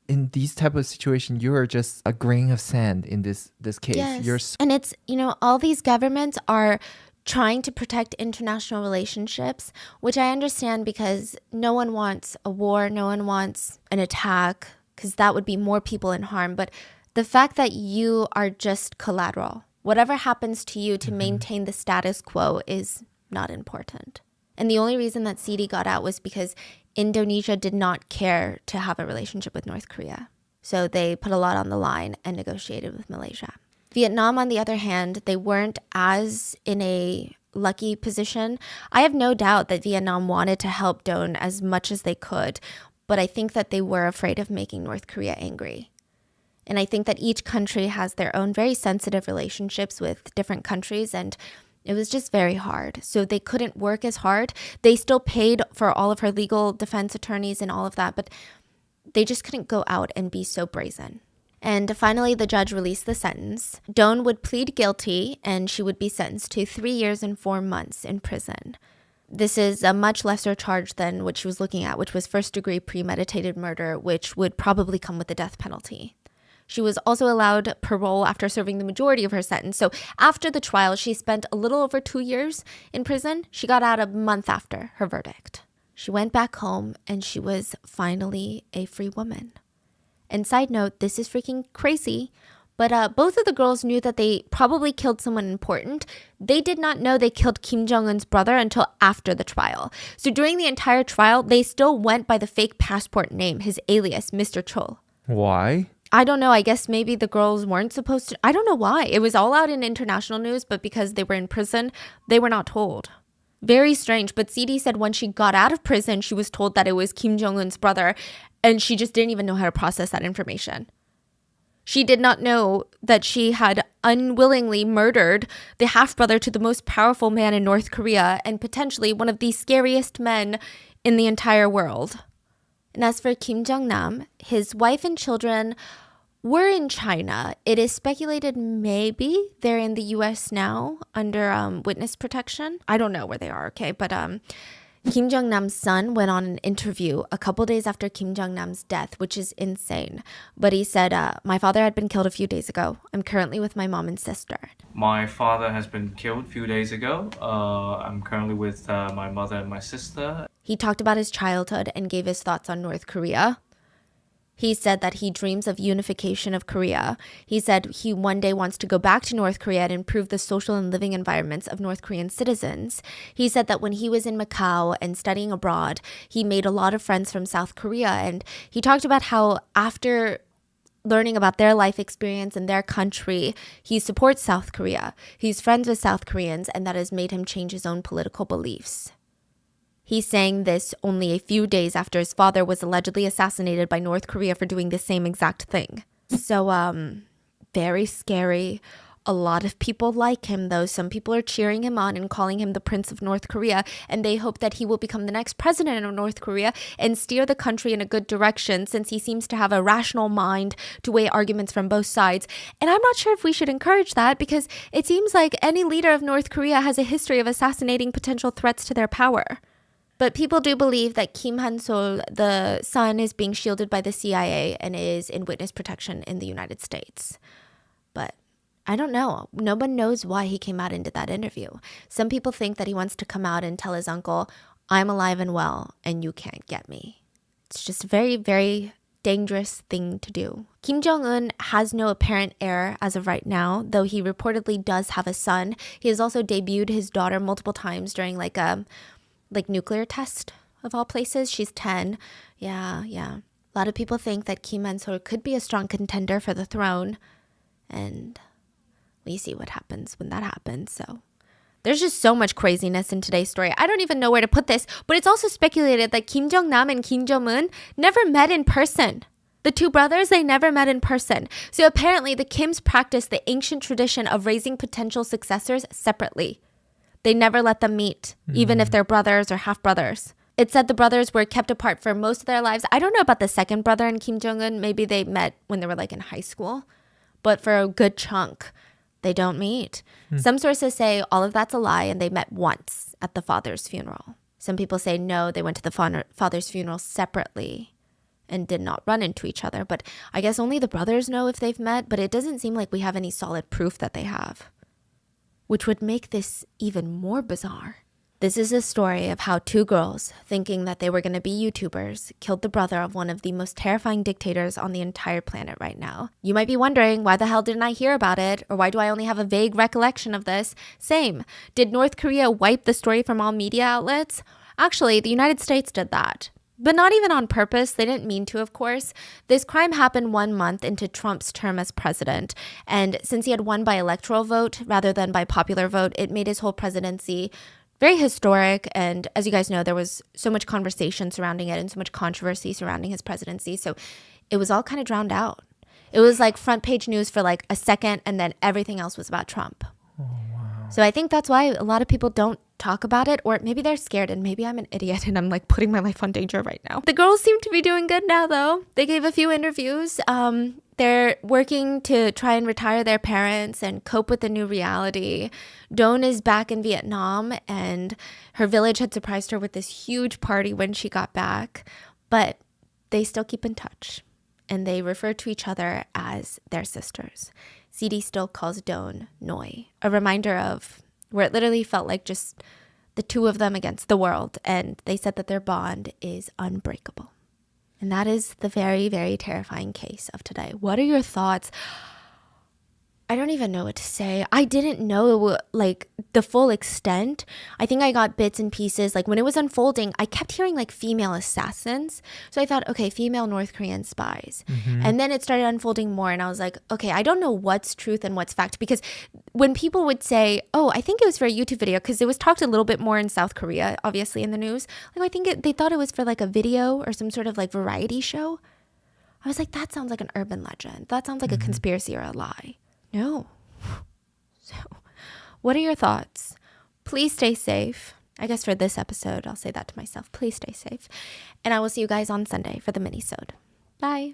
In these type of situation, you are just a grain of sand in this case. Yes. And it's, all these governments are trying to protect international relationships, which I understand because no one wants a war, no one wants an attack, because that would be more people in harm. But the fact that you are just collateral, whatever happens to you to maintain the status quo is not important. And the only reason that CD got out was because Indonesia did not care to have a relationship with North Korea. So they put a lot on the line and negotiated with Malaysia. Vietnam, on the other hand, they weren't as in a lucky position. I have no doubt that Vietnam wanted to help Don as much as they could, but I think that they were afraid of making North Korea angry. And I think that each country has their own very sensitive relationships with different countries, and it was just very hard. So they couldn't work as hard. They still paid for all of her legal defense attorneys and all of that, but they just couldn't go out and be so brazen. And finally, the judge released the sentence. Don would plead guilty, and she would be sentenced to 3 years and 4 months in prison. This is a much lesser charge than what she was looking at, which was first-degree premeditated murder, which would probably come with the death penalty. She was also allowed parole after serving the majority of her sentence. So after the trial, she spent a little over 2 years in prison. She got out a month after her verdict. She went back home, and she was finally a free woman. And side note, this is freaking crazy, but both of the girls knew that they probably killed someone important. They did not know they killed Kim Jong-un's brother until after the trial. So during the entire trial, they still went by the fake passport name, his alias, Mr. Chol. Why? I don't know. I guess maybe the girls weren't supposed to. I don't know why. It was all out in international news, but because they were in prison, they were not told. Very strange. But CD said when she got out of prison, she was told that it was Kim Jong-un's brother, and she just didn't even know how to process that information. She did not know that she had unwillingly murdered the half-brother to the most powerful man in North Korea and potentially one of the scariest men in the entire world. And as for Kim Jong-nam, his wife and children were in China. It is speculated maybe they're in the US now under witness protection. I don't know where they are, okay? But Kim Jong-nam's son went on an interview a couple days after Kim Jong-nam's death, which is insane. But he said, my father had been killed a few days ago. I'm currently with my mom and sister. My father has been killed a few days ago. I'm currently with my mother and my sister. He talked about his childhood and gave his thoughts on North Korea. He said that he dreams of unification of Korea. He said he one day wants to go back to North Korea and improve the social and living environments of North Korean citizens. He said that when he was in Macau and studying abroad, he made a lot of friends from South Korea. And he talked about how after learning about their life experience in their country, he supports South Korea. He's friends with South Koreans, and that has made him change his own political beliefs. He's saying this only a few days after his father was allegedly assassinated by North Korea for doing the same exact thing. So, very scary. A lot of people like him, though. Some people are cheering him on and calling him the Prince of North Korea, and they hope that he will become the next president of North Korea and steer the country in a good direction, since he seems to have a rational mind to weigh arguments from both sides. And I'm not sure if we should encourage that, because it seems like any leader of North Korea has a history of assassinating potential threats to their power. But people do believe that Kim Han-sol, the son, is being shielded by the CIA and is in witness protection in the United States. But I don't know. No one knows why he came out and did that interview. Some people think that he wants to come out and tell his uncle, I'm alive and well, and you can't get me. It's just a very, very dangerous thing to do. Kim Jong-un has no apparent heir as of right now, though he reportedly does have a son. He has also debuted his daughter multiple times during like a nuclear test of all places. She's 10. Yeah. A lot of people think that Kim Man-sol could be a strong contender for the throne, and we see what happens when that happens. So there's just so much craziness in today's story. I don't even know where to put this, but it's also speculated that Kim Jong-nam and Kim Jong-un never met in person. The two brothers, they never met in person. So apparently the Kims practiced the ancient tradition of raising potential successors separately. They never let them meet, even if they're brothers or half-brothers. It said the brothers were kept apart for most of their lives. I don't know about the second brother and Kim Jong-un. Maybe they met when they were like in high school. But for a good chunk, they don't meet. Some sources say all of that's a lie and they met once at the father's funeral. Some people say no, they went to the father's funeral separately and did not run into each other. But I guess only the brothers know if they've met, but it doesn't seem like we have any solid proof that they have, which would make this even more bizarre. This is a story of how two girls, thinking that they were going to be YouTubers, killed the brother of one of the most terrifying dictators on the entire planet right now. You might be wondering, why the hell didn't I hear about it? Or why do I only have a vague recollection of this? Same. Did North Korea wipe the story from all media outlets? Actually, the United States did that. But not even on purpose. They didn't mean to, of course. This crime happened 1 month into Trump's term as president. And since he had won by electoral vote rather than by popular vote, it made his whole presidency very historic. And as you guys know, there was so much conversation surrounding it and so much controversy surrounding his presidency. So it was all kind of drowned out. It was like front page news for like a second, and then everything else was about Trump. Oh, wow. So I think that's why a lot of people don't talk about it, or maybe they're scared, and maybe I'm an idiot and I'm like putting my life on danger right now. The girls seem to be doing good now, though. They gave a few interviews. They're working to try and retire their parents and cope with the new reality. Dawn is back in Vietnam, and her village had surprised her with this huge party when she got back. But they still keep in touch, and they refer to each other as their sisters. CD still calls Dawn Noi, a reminder of where it literally felt like just the two of them against the world. And they said that their bond is unbreakable. And that is the very, very terrifying case of today. What are your thoughts? I don't even know what to say. I didn't know like the full extent. I think I got bits and pieces. Like when it was unfolding, I kept hearing like female assassins. So I thought, okay, female North Korean spies. And then it started unfolding more. And I was like, okay, I don't know what's truth and what's fact. Because when people would say, oh, I think it was for a YouTube video, because it was talked a little bit more in South Korea, obviously in the news. Like I think they thought it was for like a video or some sort of like variety show. I was like, that sounds like an urban legend. That sounds like a conspiracy or a lie. No. So, what are your thoughts? Please stay safe. I guess for this episode, I'll say that to myself. Please stay safe. And I will see you guys on Sunday for the mini-sode. Bye.